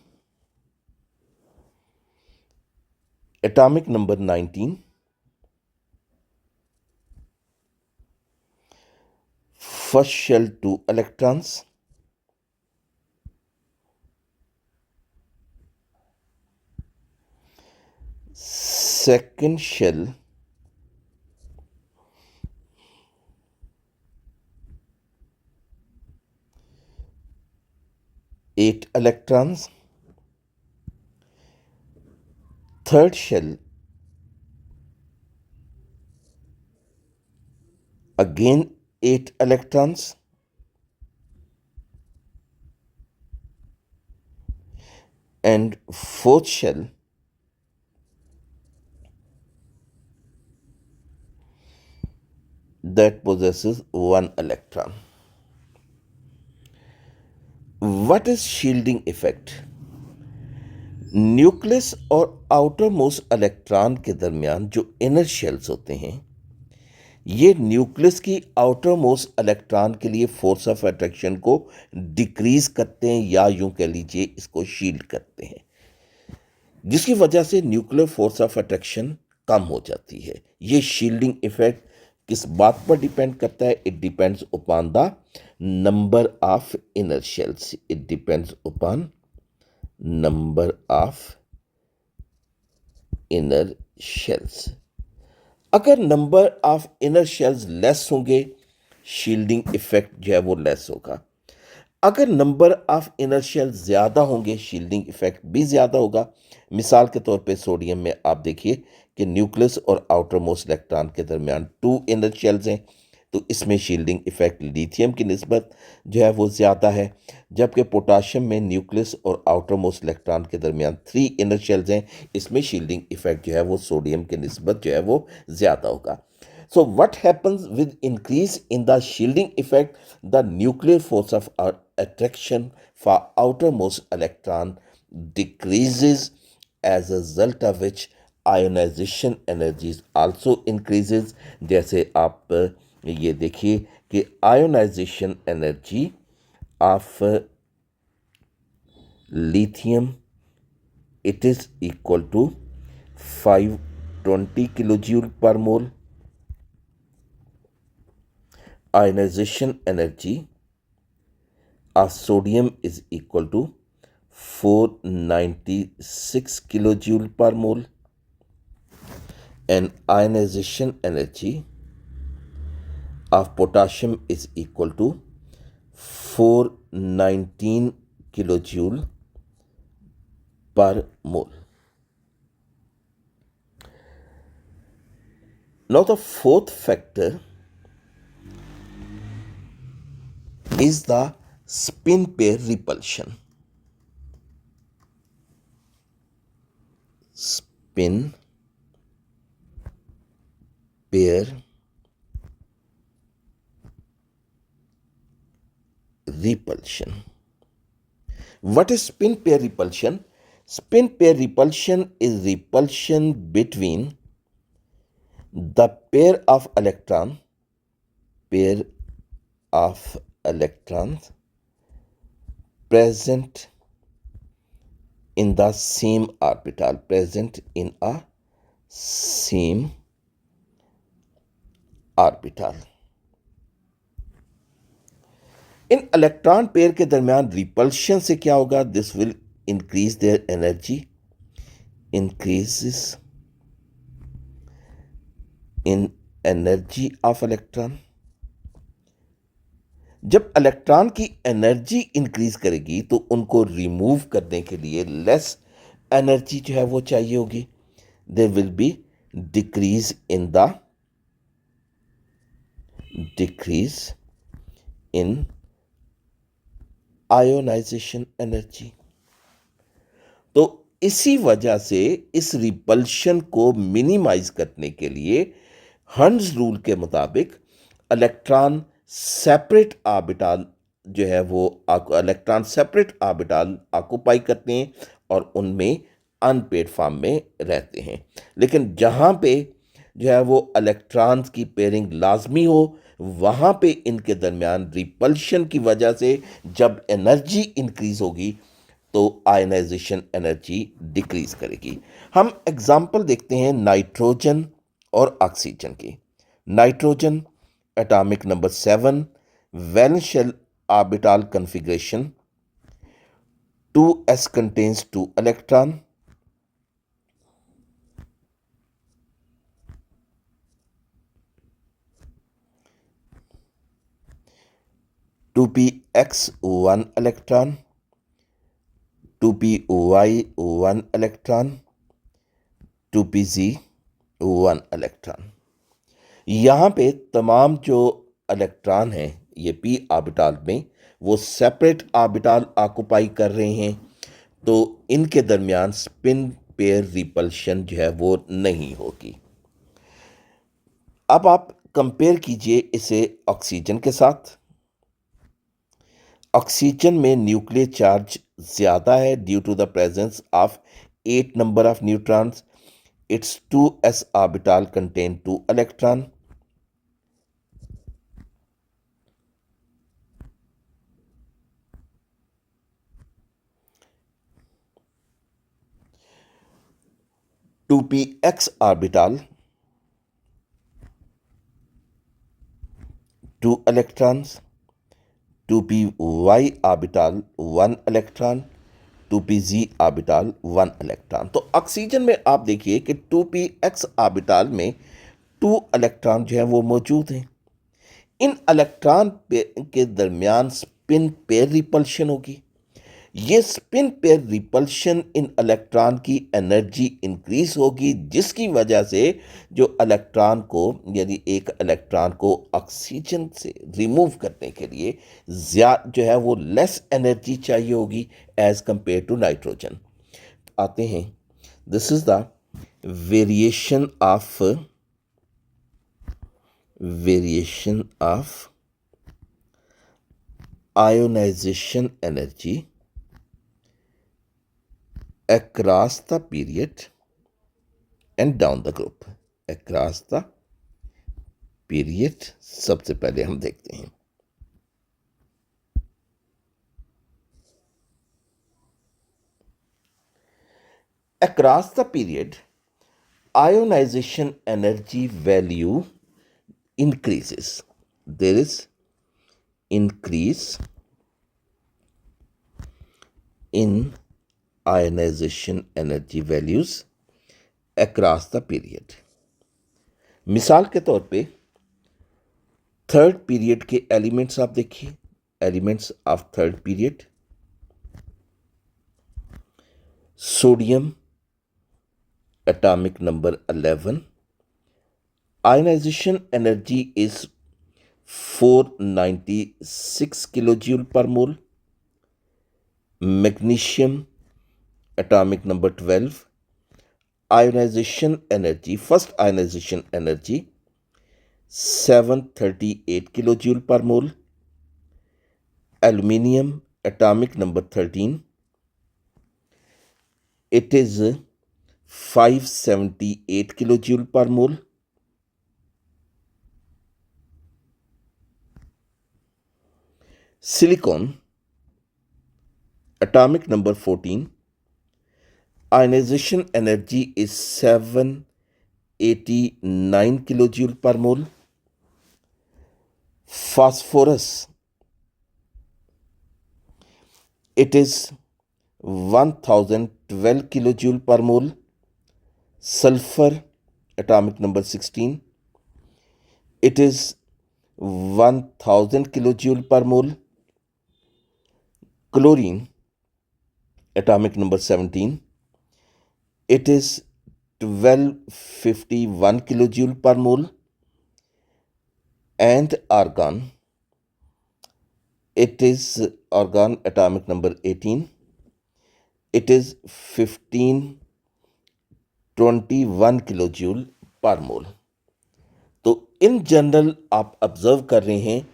atomic number 19, first shell 2 electrons, second shell 8 electrons, third shell again 8 electrons, and fourth shell that possesses 1 electron. What is shielding effect? Nucleus और outer most electron के दरमियान जो inner shells होते हैं, ये nucleus की outer most electron के लिए फोर्स ऑफ अट्रैक्शन को डिक्रीज करते हैं, या यूं कह लीजिए इसको शील्ड करते हैं, जिसकी वजह से न्यूक्लियर फोर्स ऑफ अट्रैक्शन कम हो जाती है। ये शील्डिंग इफेक्ट किस बात पर डिपेंड करता है? It depends upon the number of inner shells. It depends upon number of inner shells. अगर number of inner shells less होंगे, शील्डिंग इफेक्ट जो है वो लेस होगा। अगर नंबर ऑफ इनर शेल्स ज़्यादा होंगे, शील्डिंग इफेक्ट भी ज़्यादा होगा। मिसाल के तौर पे सोडियम में आप देखिए कि न्यूक्लियस और आउटर मोस्ट इलेक्ट्रॉन के दरमियान 2 इनर शेल्स हैं, तो इसमें शील्डिंग इफेक्ट लिथियम की निस्बत जो है वो ज़्यादा है। जबकि पोटाशियम में न्यूक्लियस और आउटर मोस्ट इलेक्ट्रॉन के दरमियान 3 इनर शेल्स हैं, इसमें शील्डिंग इफेक्ट जो है वो सोडियम की निस्बत जो है वो ज़्यादा होगा। So what happens with increase in the shielding effect? The nuclear force of attraction for outermost electron decreases, as a result of which ionization energies also increases। जैसे आप ये देखिए कि ionization energy of lithium, it is equal to 520 kilojoule per mole. Ionization energy of sodium is equal to 496 kilojoule per mole, and ionization energy of potassium is equal to 419 kilojoule per mole. Now the fourth factor is the spin pair repulsion. Spin pair repulsion. What is spin pair repulsion? Spin pair repulsion is repulsion between the pair of electron of electrons present in the same orbital, present in a same orbital. In electron pair के दरमियान repulsion से क्या होगा? This will increase their energy, increases in energy of electron. जब electron की energy increase करेगी तो उनको रिमूव करने के लिए लेस एनर्जी जो है वो चाहिए होगी. There will be decrease in ionization energy. तो इसी वजह से इस रिपल्शन को मिनिमाइज करने के लिए हर्ट्ज रूल के मुताबिक इलेक्ट्रॉन सेपरेट ऑर्बिटल जो है वो इलेक्ट्रॉन सेपरेट ऑर्बिटल ऑक्यूपाई करते हैं और उनमें अनपेड फॉर्म में रहते हैं. लेकिन जहाँ पे जो है वो इलेक्ट्रॉन्स की पेयरिंग लाजमी हो, वहाँ पे इनके दरमियान रिपल्शन की वजह से जब एनर्जी इंक्रीज होगी तो आयनाइजेशन एनर्जी डिक्रीज करेगी. हम एग्जाम्पल देखते हैं नाइट्रोजन और ऑक्सीजन की. Nitrogen atomic number 7, valence shell orbital configuration, 2s contains 2 electron, 2px 1 electron, 2py 1 electron, 2pz 1 electron. यहाँ पे तमाम जो इलेक्ट्रॉन हैं ये पी ऑर्बिटल में वो सेपरेट ऑर्बिटल ऑक्यूपाई कर रहे हैं, तो इनके दरमियान स्पिन पेयर रिपल्शन जो है वो नहीं होगी. अब आप कंपेयर कीजिए इसे ऑक्सीजन के साथ. ऑक्सीजन में न्यूक्लियर चार्ज ज़्यादा है due to the presence of 8 number of neutrons. It's 2s orbital contain 2 electron. Two P X orbital 2 electrons, 2py orbital 1 electron, 2pz orbital 1 electron. तो ऑक्सीजन में आप देखिए कि 2px ऑर्बिटल में 2 इलेक्ट्रॉन जो है वो मौजूद हैं. इन इलेक्ट्रॉन के दरमियान स्पिन पेयर रिपल्शन होगी. ये स्पिन पेयर रिपल्शन इन इलेक्ट्रॉन की एनर्जी इंक्रीज होगी, जिसकी वजह से जो इलेक्ट्रॉन को यानी एक इलेक्ट्रॉन को ऑक्सीजन से रिमूव करने के लिए जो है वो लेस एनर्जी चाहिए होगी एज कंपेयर टू नाइट्रोजन. आते हैं, this is the variation of ionization energy across the period and down the group. Across the period सबसे पहले हम देखते हैं. Across the period, ionization energy value increases. There is increase in ionization energy values across the period. मिसाल के तौर पे third period के एलिमेंट्स आप देखिए. Elements of third period: sodium atomic number 11, ionization energy is 496 kilojoule per mole. Magnesium atomic number 12, ionization energy, first ionization energy 738 kilojoule per mole. Aluminium atomic number 13, it is 578 kilojoule per mole. silicon, atomic number 14, ionization energy is 789 kilojoule per mole. Phosphorus, it is 1012 kilojoule per mole. Sulfur, atomic number 16, it is 1000 kilojoule per mole. Chlorine, atomic number 17, it is 1251 kilojoule per mole. And argon, it is argon atomic number 18, it is 1521 kilojoule per mole. तो in general आप observe कर रहे हैं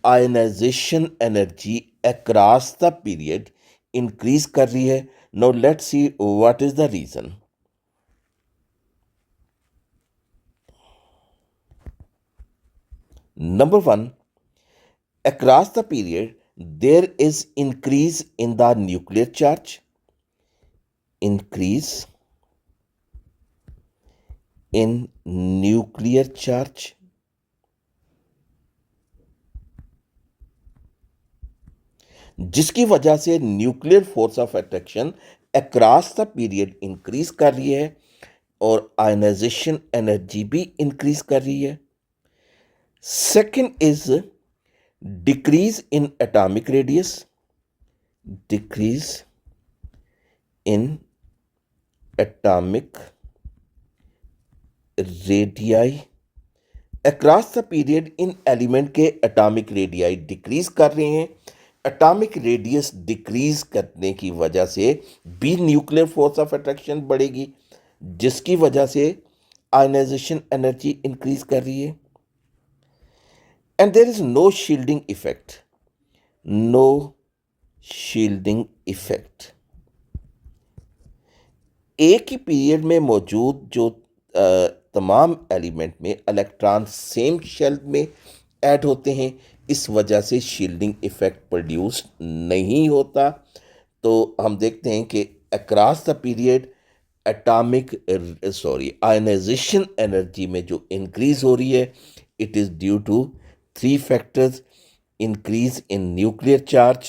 ionization energy across the period increase कर रही है। Now let's see what is the reason. Number one, across the period, there is increase in the nuclear charge. Increase in nuclear charge. जिसकी वजह से nuclear force of attraction across the period increase कर रही है और ionization energy भी increase कर रही है। Second is decrease in atomic radius. Decrease in atomic radii. Across the period in element के atomic radii डिक्रीज कर रहे हैं। एटॉमिक रेडियस डिक्रीज करने की वजह से भी न्यूक्लियर फोर्स ऑफ अट्रैक्शन बढ़ेगी, जिसकी वजह से आयनाइजेशन एनर्जी इंक्रीज कर रही है। And there is no shielding effect. No shielding effect. एक ही पीरियड में मौजूद जो तमाम एलिमेंट में इलेक्ट्रॉन सेम शेल में ऐड होते हैं, इस वजह से शील्डिंग इफेक्ट प्रोड्यूस नहीं होता। तो हम देखते हैं कि across the period ionization energy में जो इंक्रीज हो रही है, it is due to three factors: increase in nuclear charge,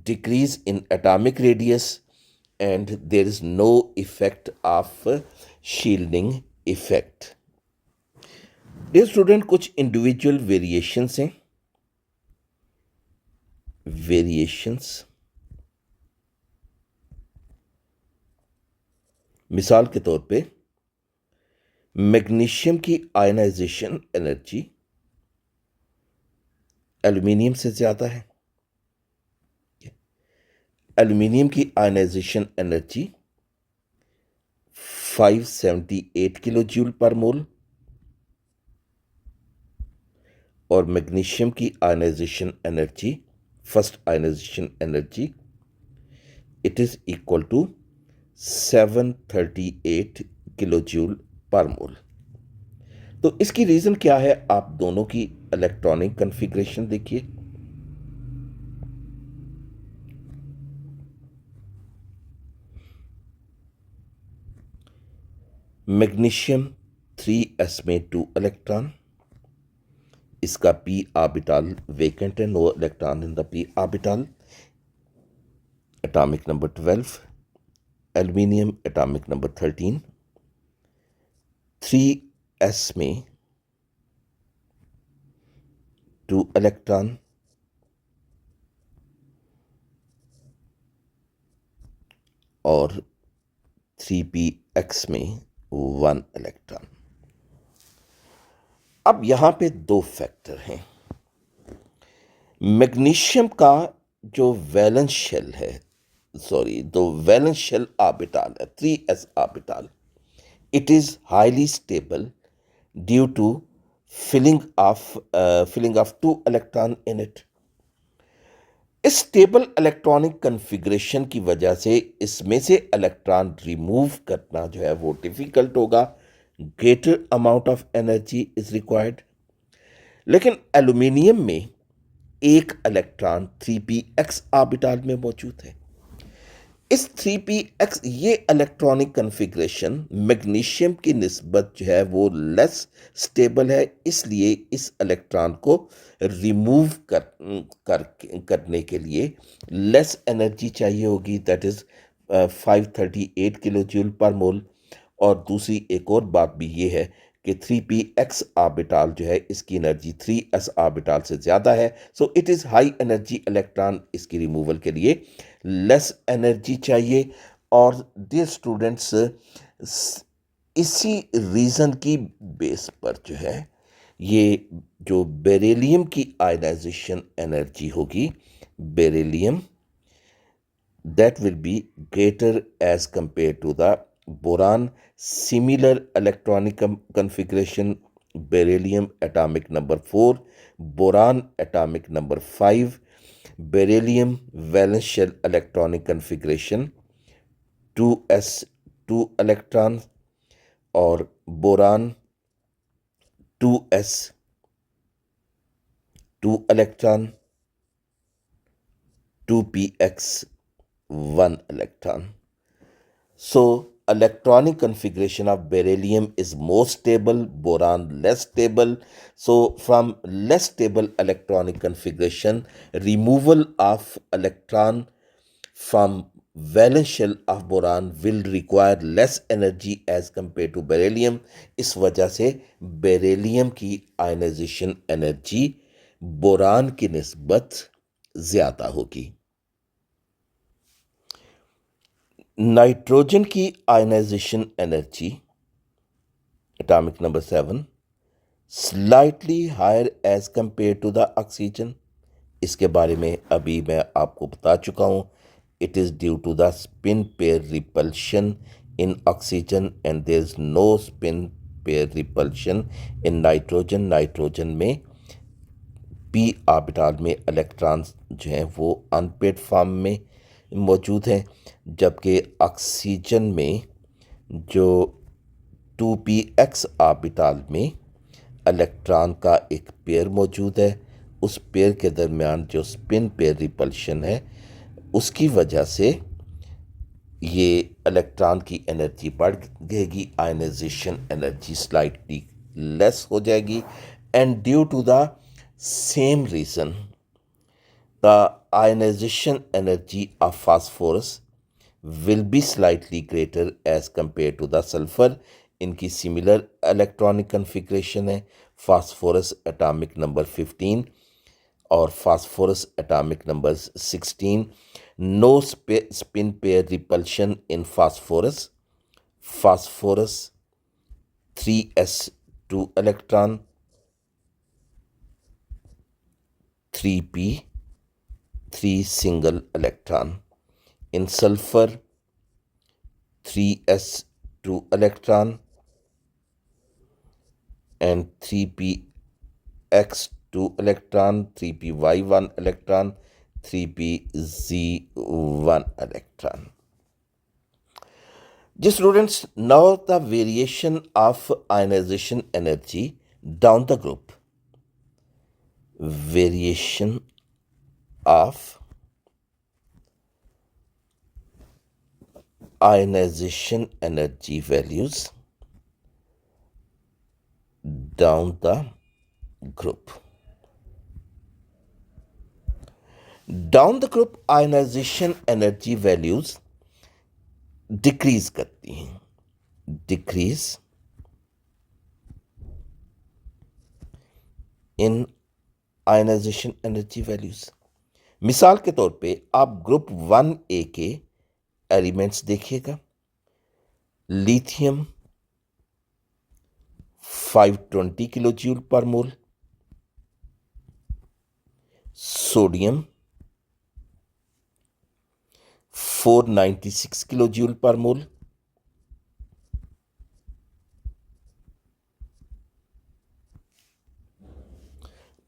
decrease in atomic radius, and there is no effect of shielding effect. Dear student, कुछ individual variations हैं। variations, मिसाल के तौर पे मैग्नीशियम की आयनाइजेशन एनर्जी एल्यूमिनियम से ज़्यादा है। एल्यूमिनियम की ionization energy 578 kilojoule per mole और मैग्नीशियम की ionization energy, first ionization energy, it is equal to 738 kilojoule per mole. तो इसकी रीज़न क्या है? आप दोनों की इलेक्ट्रॉनिक कॉन्फ़िगरेशन देखिए। मैग्नीशियम 3s में 2 इलेक्ट्रॉन, इसका p ऑर्बिटल वेकेंट है, no electron in the p orbital. Atomic number 12, aluminium atomic number 13, 3s में 2 इलेक्ट्रॉन और 3px में 1 इलेक्ट्रॉन। अब यहां पे 2 फैक्टर हैं। मैग्नीशियम का जो वैलेंस शेल है, तो वैलेंस शेल ऑर्बिटल है 3s orbital, it is highly stable due to filling of 2 electron in it. इस स्टेबल इलेक्ट्रॉनिक कन्फिग्रेशन की वजह से इसमें से इलेक्ट्रॉन रिमूव करना जो है वो डिफिकल्ट होगा, greater amount of energy is required. लेकिन एल्यूमिनियम में एक इलेक्ट्रॉन 3p x ऑर्बिटल में मौजूद है। इस 3p x ये इलेक्ट्रॉनिक कन्फिग्रेशन मैग्नीशियम की निस्बत जो है वो लेस स्टेबल है, इसलिए इस इलेक्ट्रॉन को रिमूव करने के लिए लेस एनर्जी चाहिए होगी, that is 538 kilo joule per mole. और दूसरी एक और बात भी ये है कि 3p x ऑर्बिटल जो है इसकी एनर्जी 3s ऑर्बिटल से ज़्यादा है, so it is high energy electron, इसकी रिमूवल के लिए लेस एनर्जी चाहिए। और डियर स्टूडेंट्स, इसी रीज़न की बेस पर जो है ये जो बेरिलियम की आयनाइजेशन एनर्जी होगी, beryllium that will be greater as compared to the boron. Similar electronic configuration: beryllium atomic number 4, boron atomic number 5, beryllium valence shell electronic configuration 2s 2 electron, or boron 2s 2 electron, 2px 1 electron. So electronic configuration of beryllium is more stable, boron less stable. So from less stable electronic configuration, removal of electron from valence shell of boron will require less energy as compared to beryllium. इस वजह से beryllium की ionization energy boron की निस्बत ज़्यादा होगी। Nitrogen की ionization energy atomic number 7 slightly higher as compare to the oxygen. इसके बारे में अभी मैं आपको बता चुका हूँ। It is due to the spin pair repulsion in oxygen and there is no spin pair repulsion in nitrogen. Nitrogen में p ऑर्बिटल में इलेक्ट्रॉन्स जो हैं वो अनपेड फॉर्म में मौजूद हैं, जबकि ऑक्सीजन में जो 2p x ऑर्बिटल में इलेक्ट्रॉन का एक पेयर मौजूद है, उस पेयर के दरमियान जो स्पिन पेयर रिपल्शन है उसकी वजह से ये इलेक्ट्रॉन की एनर्जी बढ़ जाएगी, आयनाइजेशन एनर्जी स्लाइटली लेस हो जाएगी। And due to the same reason, the ionization energy of phosphorus will be slightly greater as compared to the sulfur. इनकी सिमिलर इलेक्ट्रॉनिक कन्फिग्रेशन है, फास्फोरस एटॉमिक नंबर 15 और phosphorus atomic number 16। No spin pair repulsion in phosphorus. Phosphorus 3s2 electron, 3p 3 single electron. In sulfur 3s2 electron and 3px2 electron, 3py1 electron, 3pz1 electron. Just students, now the variation of ionization energy down the group. Variation of ionization energy values down the group. Down the group ionization energy values decrease करती हैं, decrease in ionization energy values. मिसाल के तौर पे आप group 1A के elements देखिएगा। Lithium 520 kilo joule per mole, sodium 496 kilo joule per मोल,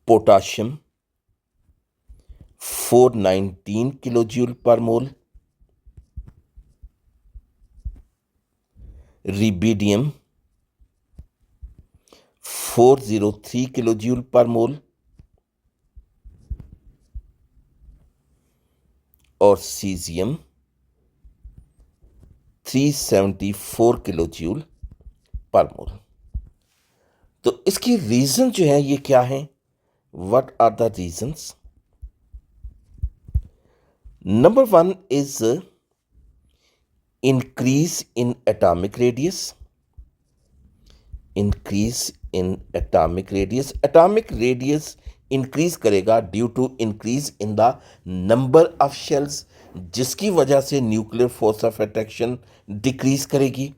potassium 419 kilo joule per मोल, rubidium 403 kilo joule per mole, और caesium 374 kilo joule per mole. तो इसकी रीजन जो है ये क्या है? What are the reasons? Number one is increase in atomic radius. Increase in atomic radius. Atomic radius increase करेगा due to increase in the number of shells, जिसकी वजह से nuclear force of attraction decrease करेगी.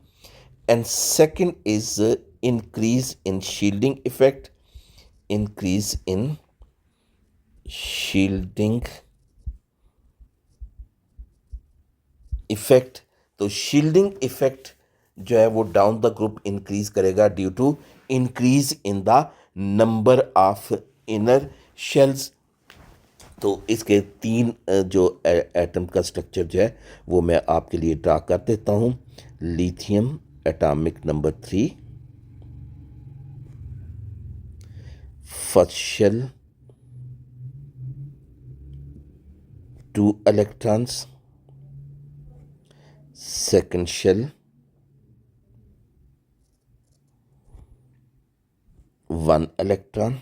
And second is increase in shielding effect. Increase in shielding effect. तो shielding effect जो है वो down the group increase करेगा due to increase in the number of inner shells. तो इसके तीन जो एटम का स्ट्रक्चर जो है वो मैं आपके लिए ड्रा कर देता हूं. Lithium atomic number 3, first shell 2 electrons, second shell 1 electron.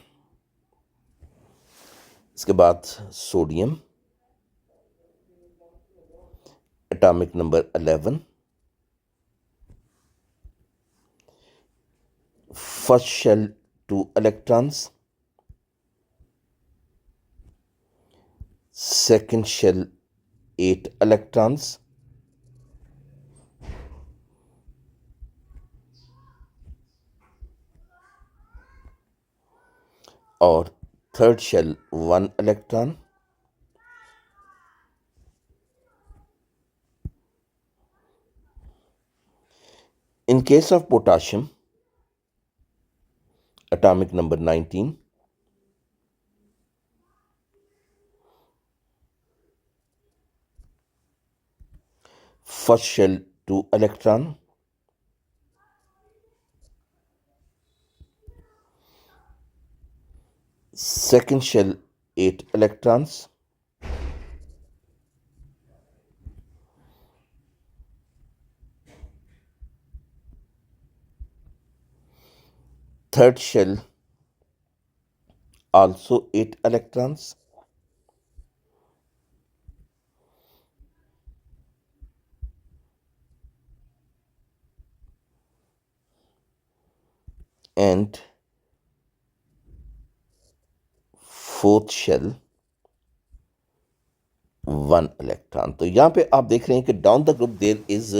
इसके बाद sodium atomic number 11, first shell 2 electrons, second shell 8 electrons, और third shell 1 electron. In case of potassium, atomic number 19, first shell 2 electron, second shell 8 electrons, third shell also 8 electrons, and fourth shell 1 electron. तो यहाँ पे आप देख रहे हैं कि down the group there is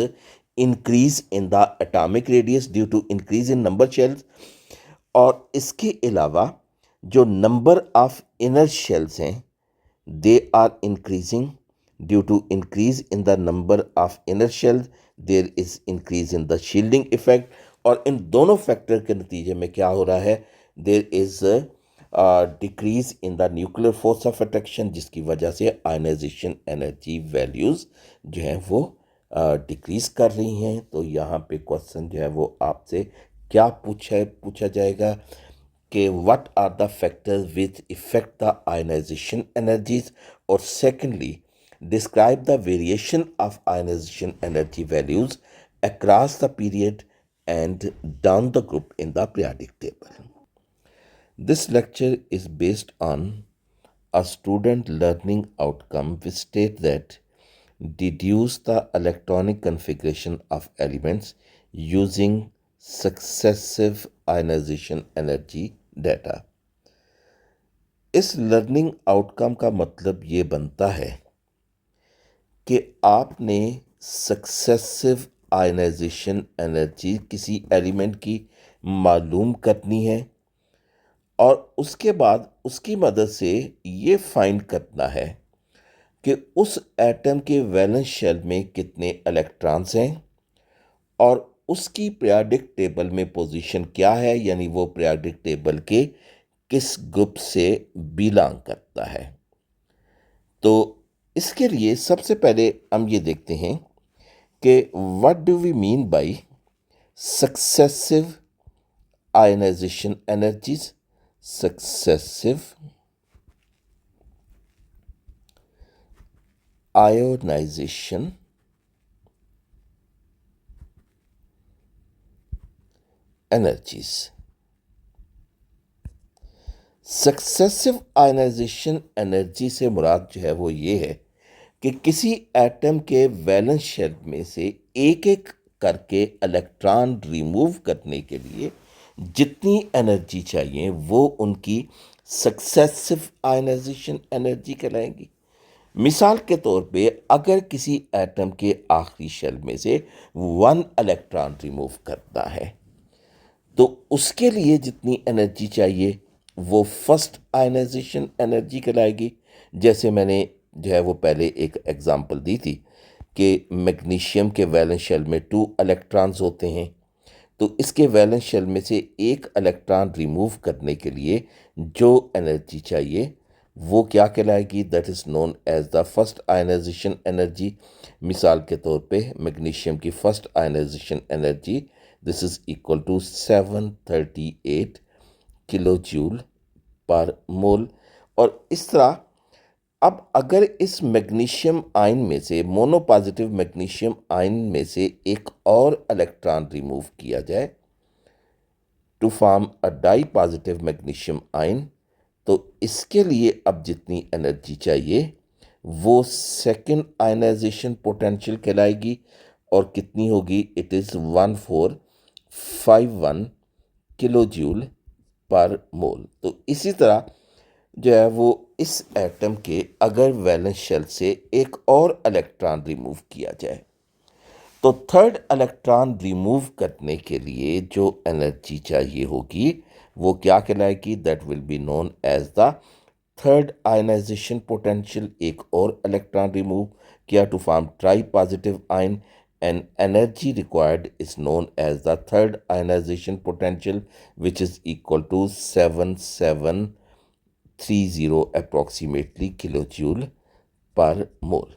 increase in the atomic radius due to increase in number shells. और इसके अलावा जो नंबर ऑफ इनर शेल्स हैं they are increasing due to increase in the number of inner shells. There is increase in the shielding effect. और इन दोनों factor के नतीजे में क्या हो रहा है? There is decrease in the nuclear force of attraction, जिसकी वजह से आयनाइजेशन एनर्जी वैल्यूज़ जो हैं वो डिक्रीज कर रही हैं. तो यहाँ पे क्वेश्चन जो है वो आपसे क्या पूछा जाएगा कि what are the factors which affect the ionization energies, और secondly describe the variation of ionization energy values across the period and down the group in the periodic table. This lecture is based on a student learning outcome which state that deduce the electronic configuration of elements using successive ionization energy data. इस learning outcome का मतलब ये बनता है कि आपने successive ionization energy किसी element की मालूम करनी है और उसके बाद उसकी मदद से ये फाइंड करना है कि उस एटम के वैलेंस शेल में कितने इलेक्ट्रॉन्स हैं और उसकी पीरियोडिक टेबल में पोजीशन क्या है, यानी वो पीरियोडिक टेबल के किस ग्रुप से बिलोंग करता है. तो इसके लिए सबसे पहले हम ये देखते हैं कि what do we mean by successive ionization energies. Successive ionization energies. Successive ionization energy से मुराद जो है वो ये है कि किसी एटम के वैलेंस शेल में से एक एक करके इलेक्ट्रॉन रिमूव करने के लिए जितनी एनर्जी चाहिए वो उनकी सक्सेसिव आयनाइजेशन एनर्जी कहलाएगी। मिसाल के तौर पे अगर किसी एटम के आखिरी शेल में से 1 इलेक्ट्रॉन रिमूव करता है तो उसके लिए जितनी एनर्जी चाहिए वो फर्स्ट आयनाइजेशन एनर्जी कहलाएगी। जैसे मैंने जो है वो पहले एक एग्जांपल दी थी कि मैग्नीशियम के वैलेंस शेल में 2 इलेक्ट्रॉन्स होते हैं, तो इसके वैलेंस शेल में से एक इलेक्ट्रॉन रिमूव करने के लिए जो एनर्जी चाहिए वो क्या कहलाएगी, that is known as the first ionization energy. मिसाल के तौर पे मैग्नीशियम की first ionization energy this is equal to 738 kilo joule per mole. और इस तरह अब अगर इस मैग्नीशियम आयन में से मोनोपॉजिटिव मैग्नीशियम आयन में से एक और इलेक्ट्रॉन रिमूव किया जाए to form a di positive magnesium ion, तो इसके लिए अब जितनी एनर्जी चाहिए वो सेकेंड आयनाइजेशन पोटेंशियल कहलाएगी। और कितनी होगी, it is 1451 kilo joule per mole. तो इसी तरह जो है वो इस एटम के अगर वैलेंस शेल से एक और इलेक्ट्रॉन रिमूव किया जाए तो थर्ड इलेक्ट्रॉन रिमूव करने के लिए जो एनर्जी चाहिए होगी वो क्या कहलाएगी, that will be known as the third ionization potential. एक और इलेक्ट्रॉन रिमूव किया to form tri positive ion and energy required is known as the third ionization potential which is equal to 7730 approximately kilo joule per mole.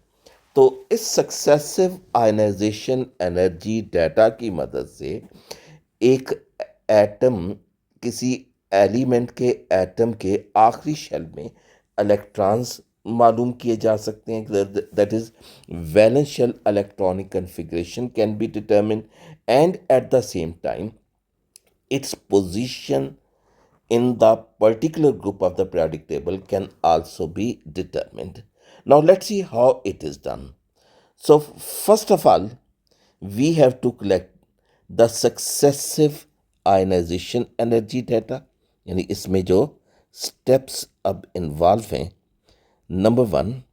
तो इस successive ionization energy data की मदद से एक atom किसी element के atom के आखिरी शेल में इलेक्ट्रॉन्स मालूम किए जा सकते हैं, that is valence shell electronic configuration can be determine and at the same time its position in the particular group of the periodic table can also be determined. Now let's see how it is done. So first of all, we have to collect the successive ionization energy data, यानी इसमें जो steps अब involve हैं, number 1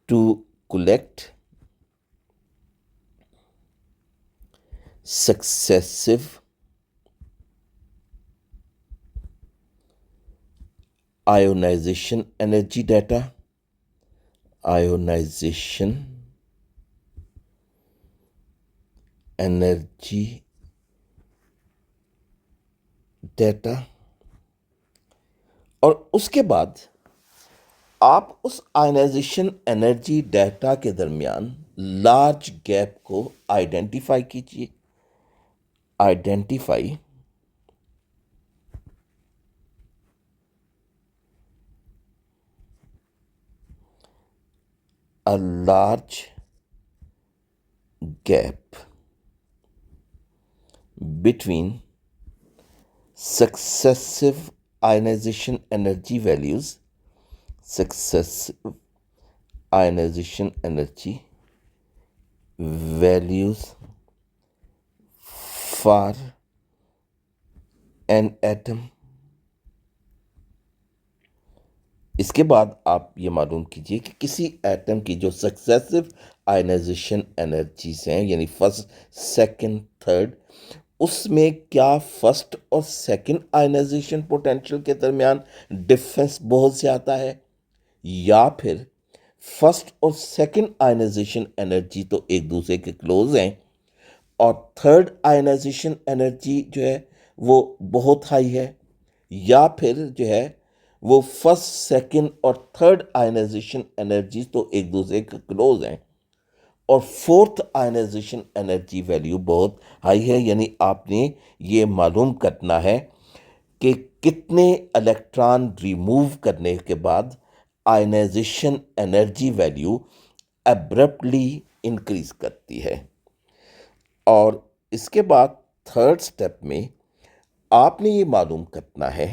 to collect successive ionization energy data, ionization energy data। और उसके बाद आप उस आयनाइजेशन एनर्जी डाटा के दरमियान लार्ज गैप को आइडेंटिफाई कीजिए। Identify a large gap between successive ionization energy values, successive ionization energy values for an atom। इसके बाद आप ये मालूम कीजिए कि किसी एटम की जो सक्सेसिव आयनाइजेशन एनर्जीज हैं यानी फर्स्ट सेकंड थर्ड, उसमें क्या फर्स्ट और सेकंड आयनाइजेशन पोटेंशियल के दरमियान डिफरेंस बहुत ज़्यादा है, या फिर फर्स्ट और सेकंड आयनाइजेशन एनर्जी तो एक दूसरे के क्लोज हैं और थर्ड आयनाइजेशन एनर्जी जो है वो बहुत हाई है, या फिर जो है वो फर्स्ट सेकंड और थर्ड आयनाइजेशन एनर्जी तो एक दूसरे के क्लोज हैं और फोर्थ आयनाइजेशन एनर्जी वैल्यू बहुत हाई है। यानी आपने ये मालूम करना है कि कितने इलेक्ट्रॉन रिमूव करने के बाद ionization energy value abruptly increase करती है। और इसके बाद थर्ड स्टेप में आपने ये मालूम करना है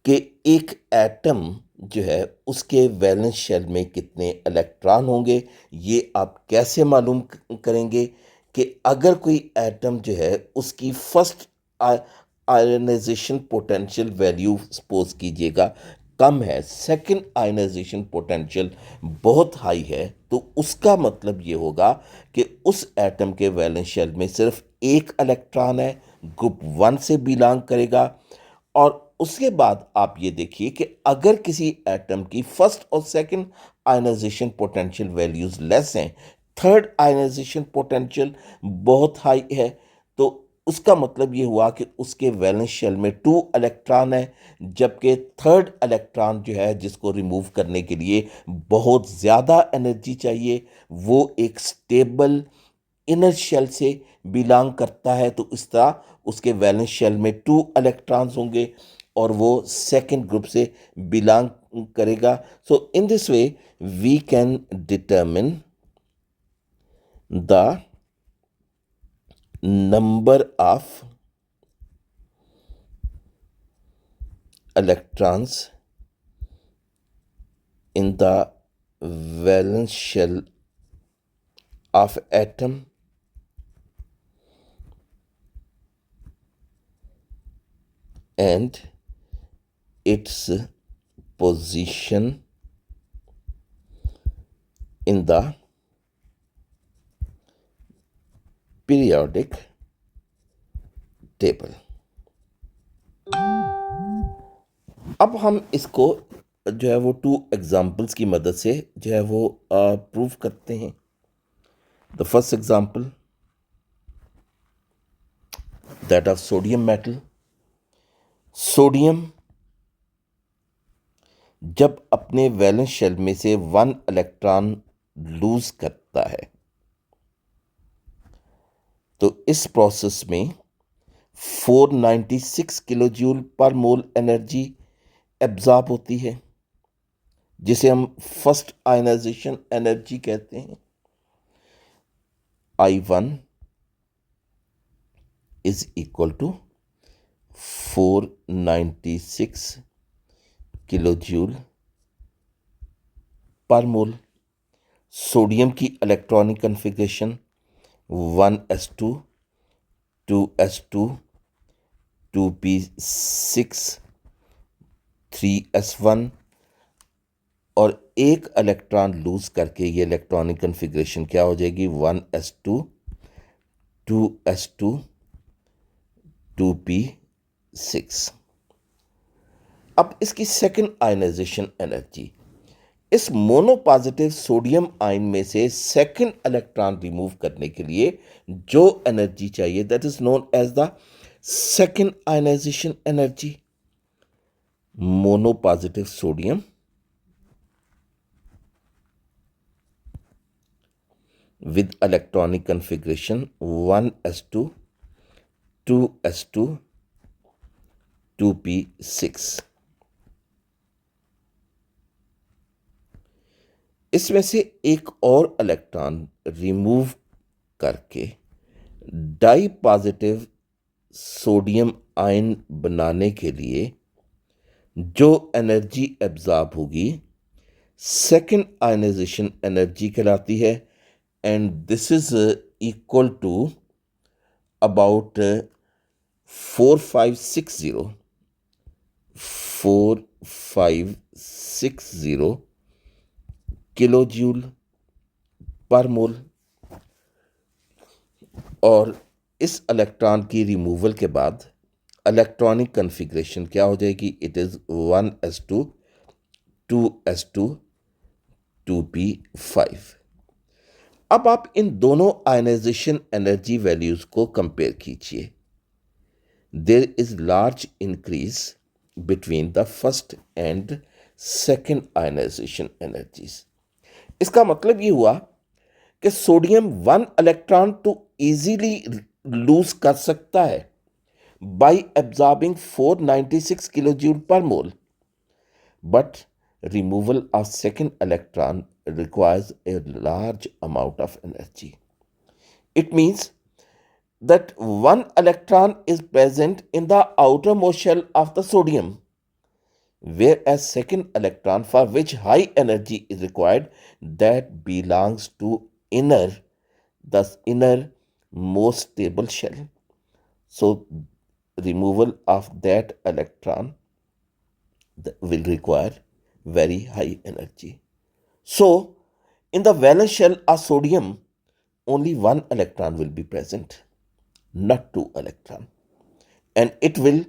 कि एक एटम जो है उसके वैलेंस शेल में कितने इलेक्ट्रॉन होंगे। ये आप कैसे मालूम करेंगे कि अगर कोई एटम जो है उसकी first ionization potential value suppose कीजिएगा कम है, सेकंड आयनाइजेशन पोटेंशियल बहुत हाई है, तो उसका मतलब ये होगा कि उस एटम के वैलेंस शेल में सिर्फ एक इलेक्ट्रॉन है, ग्रुप वन से बिलोंग करेगा। और उसके बाद आप ये देखिए कि अगर किसी एटम की फर्स्ट और second ionization potential values less हैं, थर्ड आयनाइजेशन पोटेंशियल बहुत हाई है, तो उसका मतलब ये हुआ कि उसके वैलेंस शेल में 2 इलेक्ट्रॉन है, जबकि थर्ड इलेक्ट्रॉन जो है जिसको रिमूव करने के लिए बहुत ज़्यादा एनर्जी चाहिए, वो एक स्टेबल इनर शेल से बिलोंग करता है। तो इस तरह उसके वैलेंस शेल में 2 इलेक्ट्रॉन्स होंगे और वो सेकेंड ग्रुप से बिलोंग करेगा। So in this way we can determine the number of electrons in the valence shell of atom and its position in the periodic table। अब हम इसको जो है वो 2 एग्जाम्पल्स की मदद से जो है वो प्रूव करते हैं। The first example that of sodium metal. Sodium जब अपने वैलेंस शेल में से 1 इलेक्ट्रॉन लूज करता है तो इस प्रोसेस में 496 किलो जूल पर मोल एनर्जी एब्जॉर्ब होती है, जिसे हम फर्स्ट आयनाइजेशन एनर्जी कहते हैं। I1 is equal to 496 kilo joule per mole. Sodium की electronic configuration 1s2 2s2 2p6 3s1 और एक इलेक्ट्रॉन लूज करके ये इलेक्ट्रॉनिक कन्फिग्रेशन क्या हो जाएगी 1s2 2s2 2p6। अब इसकी सेकंड आयनाइजेशन एनर्जी, इस मोनोपॉजिटिव सोडियम आयन में से सेकंड इलेक्ट्रॉन रिमूव करने के लिए जो एनर्जी चाहिए that is known as the second ionization energy. Monopositive sodium with electronic configuration 1s2 2s2 2p6। इसमें से एक और इलेक्ट्रॉन रिमूव करके डाई पॉजिटिव सोडियम आयन बनाने के लिए जो एनर्जी एब्जॉर्ब होगी सेकेंड आयनाइजेशन एनर्जी कहलाती है। And this is equal to about 4560 kilo joule per mole. और इस इलेक्ट्रॉन की रिमूवल के बाद इलेक्ट्रॉनिक कन्फिग्रेशन क्या हो जाएगी, it is 1s2 2s2 2p5। अब आप इन दोनों आयनाइजेशन एनर्जी वैल्यूज को कंपेयर कीजिए। There is large increase between the first and second ionization energies. इसका मतलब ये हुआ कि सोडियम 1 इलेक्ट्रॉन तो इजीली लूज कर सकता है by absorbing 496 kilo joule per mole, but removal of second electron requires a large amount of energy. It means that one electron is present in the outermost shell of the sodium, whereas second electron, for which high energy is required, that belongs to thus inner most stable shell. So removal of that electron will require very high energy. So in the valence shell of sodium, only one electron will be present, not two electrons, and it will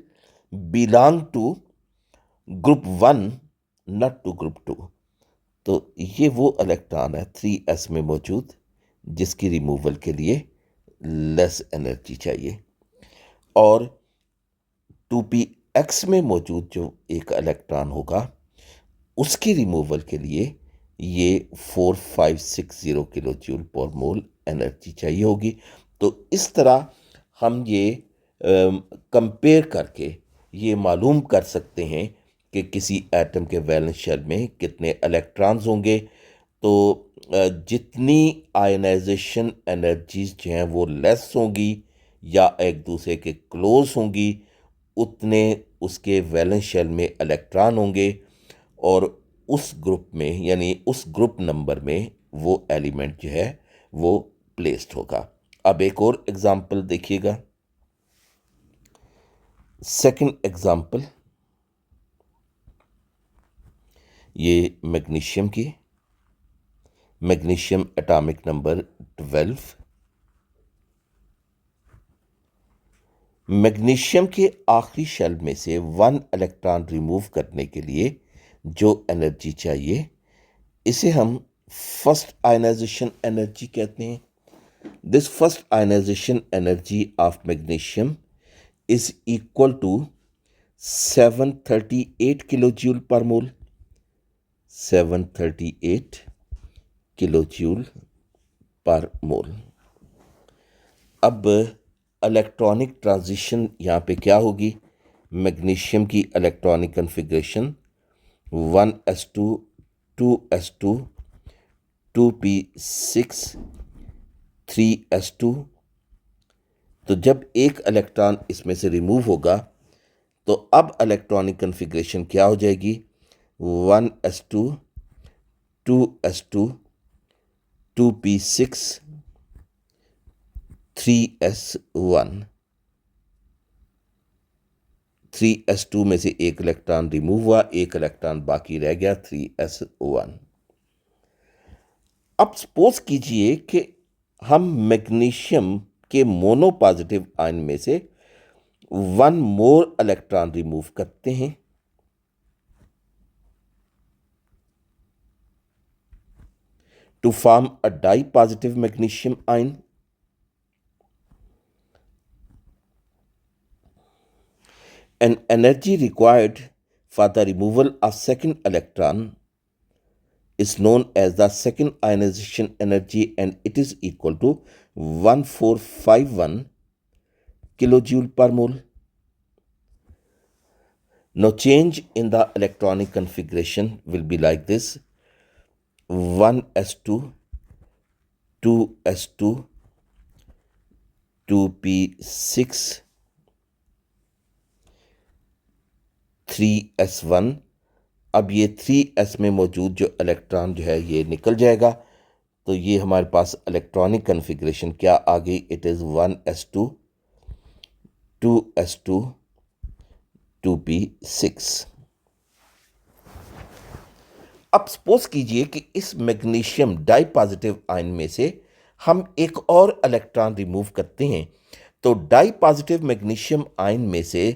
belong to group 1, not to group 2. तो ये वो electron है 3s में मौजूद जिसकी removal के लिए less energy चाहिए, और 2px में मौजूद जो एक इलेक्ट्रॉन होगा उसकी रिमूवल के लिए ये 4560 किलो जूल पर मोल एनर्जी चाहिए होगी. तो इस तरह हम ये कंपेयर करके ये मालूम कर सकते हैं कि किसी एटम के वैलेंस शेल में कितने इलेक्ट्रॉन्स होंगे. तो जितनी आयनाइजेशन एनर्जीज जो हैं वो लेस होंगी या एक दूसरे के क्लोज होंगी, उतने उसके वैलेंस शेल में इलेक्ट्रॉन होंगे, और उस ग्रुप में यानी उस ग्रुप नंबर में वो एलिमेंट जो है वो प्लेस्ड होगा. अब एक और एग्जांपल देखिएगा. सेकंड एग्जांपल, ये मैग्नीशियम एटॉमिक नंबर 12. मैग्नीशियम के आखिरी शेल में से 1 इलेक्ट्रॉन रिमूव करने के लिए जो एनर्जी चाहिए इसे हम फर्स्ट आयनाइजेशन एनर्जी कहते हैं. This first ionization energy of magnesium is equal to 738 kilo joule per mole. 738 kilo joule per मोल. अब इलेक्ट्रॉनिक ट्रांजिशन यहाँ पे क्या होगी? मैग्नीशियम की electronic configuration 1s2 2s2 2p6 3s2. तो जब एक इलेक्ट्रॉन इसमें से रिमूव होगा तो अब इलेक्ट्रॉनिक कन्फिग्रेशन क्या हो जाएगी? 1s2 2s2 2p6 3s1. 3s2 में से एक इलेक्ट्रॉन रिमूव हुआ, एक इलेक्ट्रॉन बाकी रह गया 3s1. अब सपोज कीजिए कि हम मैग्नीशियम के मोनो पॉजिटिव आयन में से 1 मोर इलेक्ट्रॉन रिमूव करते हैं. To form a di-positive magnesium ion. An energy required for the removal of second electron is known as the second ionization energy, and it is equal to 1451 kilojoule per mole. Now change in the electronic configuration will be like this: 1s2 2s2 2p6 3s1. अब ये 3s में मौजूद जो electron जो है ये निकल जाएगा. तो ये हमारे पास इलेक्ट्रॉनिक कन्फिग्रेशन क्या आ गई? It is 1s2 2s2 2p6. अब सपोज कीजिए कि इस मैग्नीशियम डाई पॉजिटिव आयन में से हम एक और इलेक्ट्रॉन रिमूव करते हैं. तो डाई पॉजिटिव मैग्नीशियम आयन में से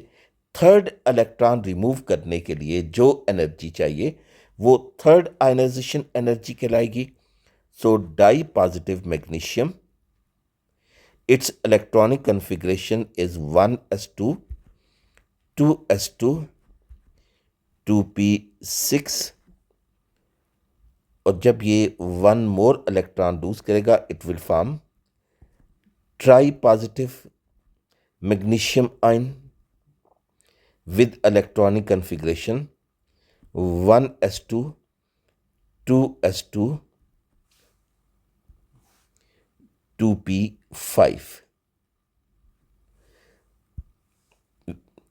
थर्ड इलेक्ट्रॉन रिमूव करने के लिए जो एनर्जी चाहिए वो थर्ड आयनाइजेशन एनर्जी कहलाएगी. So di positive magnesium, its electronic configuration is 1s2 2s2 2p6. और जब ये 1 मोर इलेक्ट्रॉन लूज करेगा it will form tri positive magnesium ion with electronic configuration 1s2 2s2 2p5.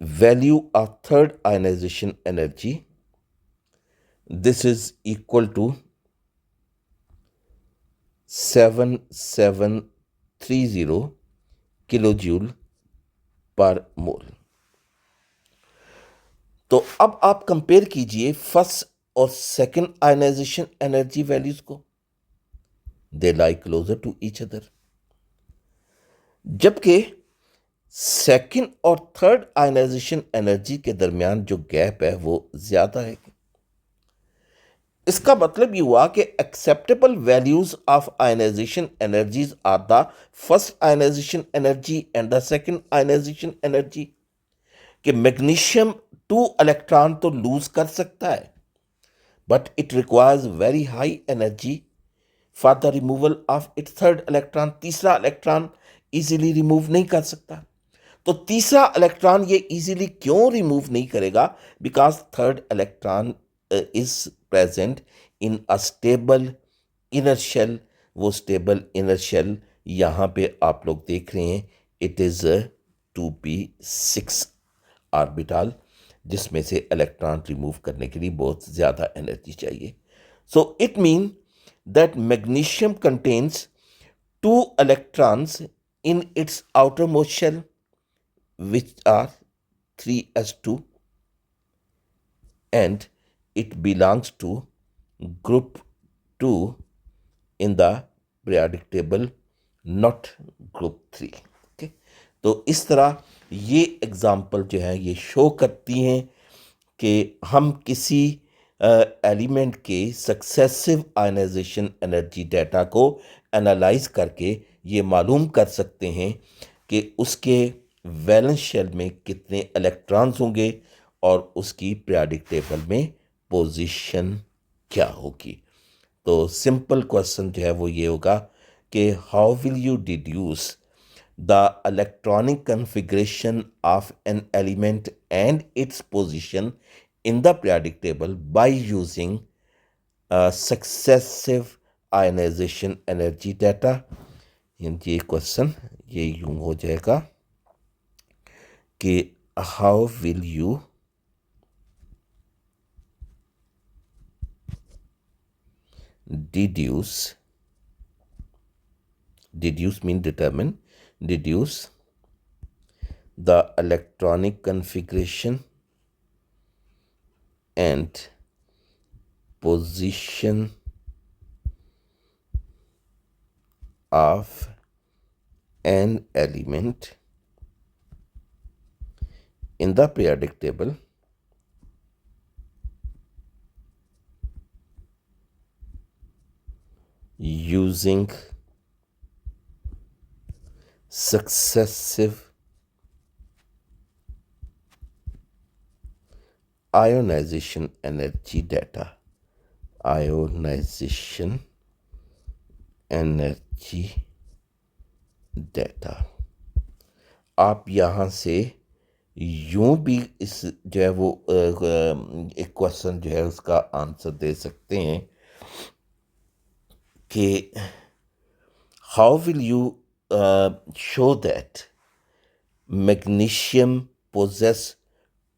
Value of third ionization energy, this is equal to 7730 kilojoule per mole. तो अब आप compare कीजिए first और second ionization energy values को, दे लाई closer to each other, जबकि second और third ionization energy के दरमियान जो गैप है वो ज्यादा है। इसका मतलब ये हुआ कि acceptable values of ionization energies are the first ionization energy and the second ionization energy. कि मैग्नीशियम 2 इलेक्ट्रॉन तो लूज कर सकता है, but it requires very high energy for the removal of its third electron. तीसरा electron easily remove नहीं कर सकता। तो तीसरा इलेक्ट्रॉन ये इजीली क्यों रिमूव नहीं करेगा? Because third electron is present in a stable inner shell. वो स्टेबल इनर शेल यहाँ पे आप लोग देख रहे हैं, इट इज 2p6 ऑर्बिटल, जिसमें से इलेक्ट्रॉन रिमूव करने के लिए बहुत ज़्यादा एनर्जी चाहिए। So it mean that magnesium contains 2 electrons in its outermost shell, which are 3s2, and it belongs to group 2 in the periodic table, not group 3। okay? तो इस तरह ये एग्जाम्पल जो है ये शो करती हैं कि हम किसी एलिमेंट के सक्सेसिव आयनाइजेशन एनर्जी डाटा को एनालाइज करके ये मालूम कर सकते हैं कि उसके वैलेंस शेल में कितने इलेक्ट्रॉन्स होंगे और उसकी पीरियोडिक टेबल में पोजीशन क्या होगी। तो सिंपल क्वेश्चन जो है वो ये होगा कि how will you deduce the electronic configuration of an element and its position in the periodic table by using successive ionization energy data। ये क्वेश्चन ये यूं हो जाएगा कि how will you deduce mean determine, deduce the electronic configuration and position of an element in the periodic table using successive ionization energy data, ionization energy data। आप यहाँ से यूं भी इस जो है वो एक क्वेश्चन जो है उसका आंसर दे सकते हैं कि how will you show that magnesium possess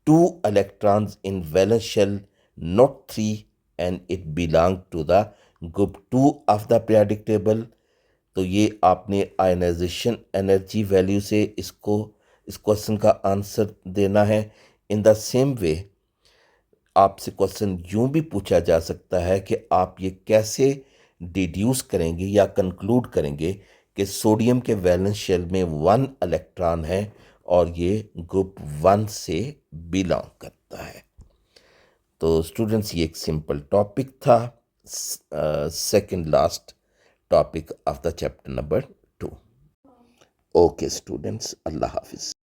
2 electrons in valence shell, not 3, and it belong to the group 2 of the periodic table। तो ये आपने आयनाइजेशन एनर्जी वैल्यू से इसको इस क्वेश्चन का आंसर देना है। इन द सेम वे आपसे क्वेश्चन यूं भी पूछा जा सकता है कि आप ये कैसे डिड्यूस करेंगे या कंक्लूड करेंगे कि सोडियम के वैलेंस शेल में 1 इलेक्ट्रॉन है और ये ग्रुप 1 से बिलोंग करता है। तो स्टूडेंट्स ये एक सिंपल टॉपिक था, second last topic of the chapter number 2। Okay students, Allah Hafiz.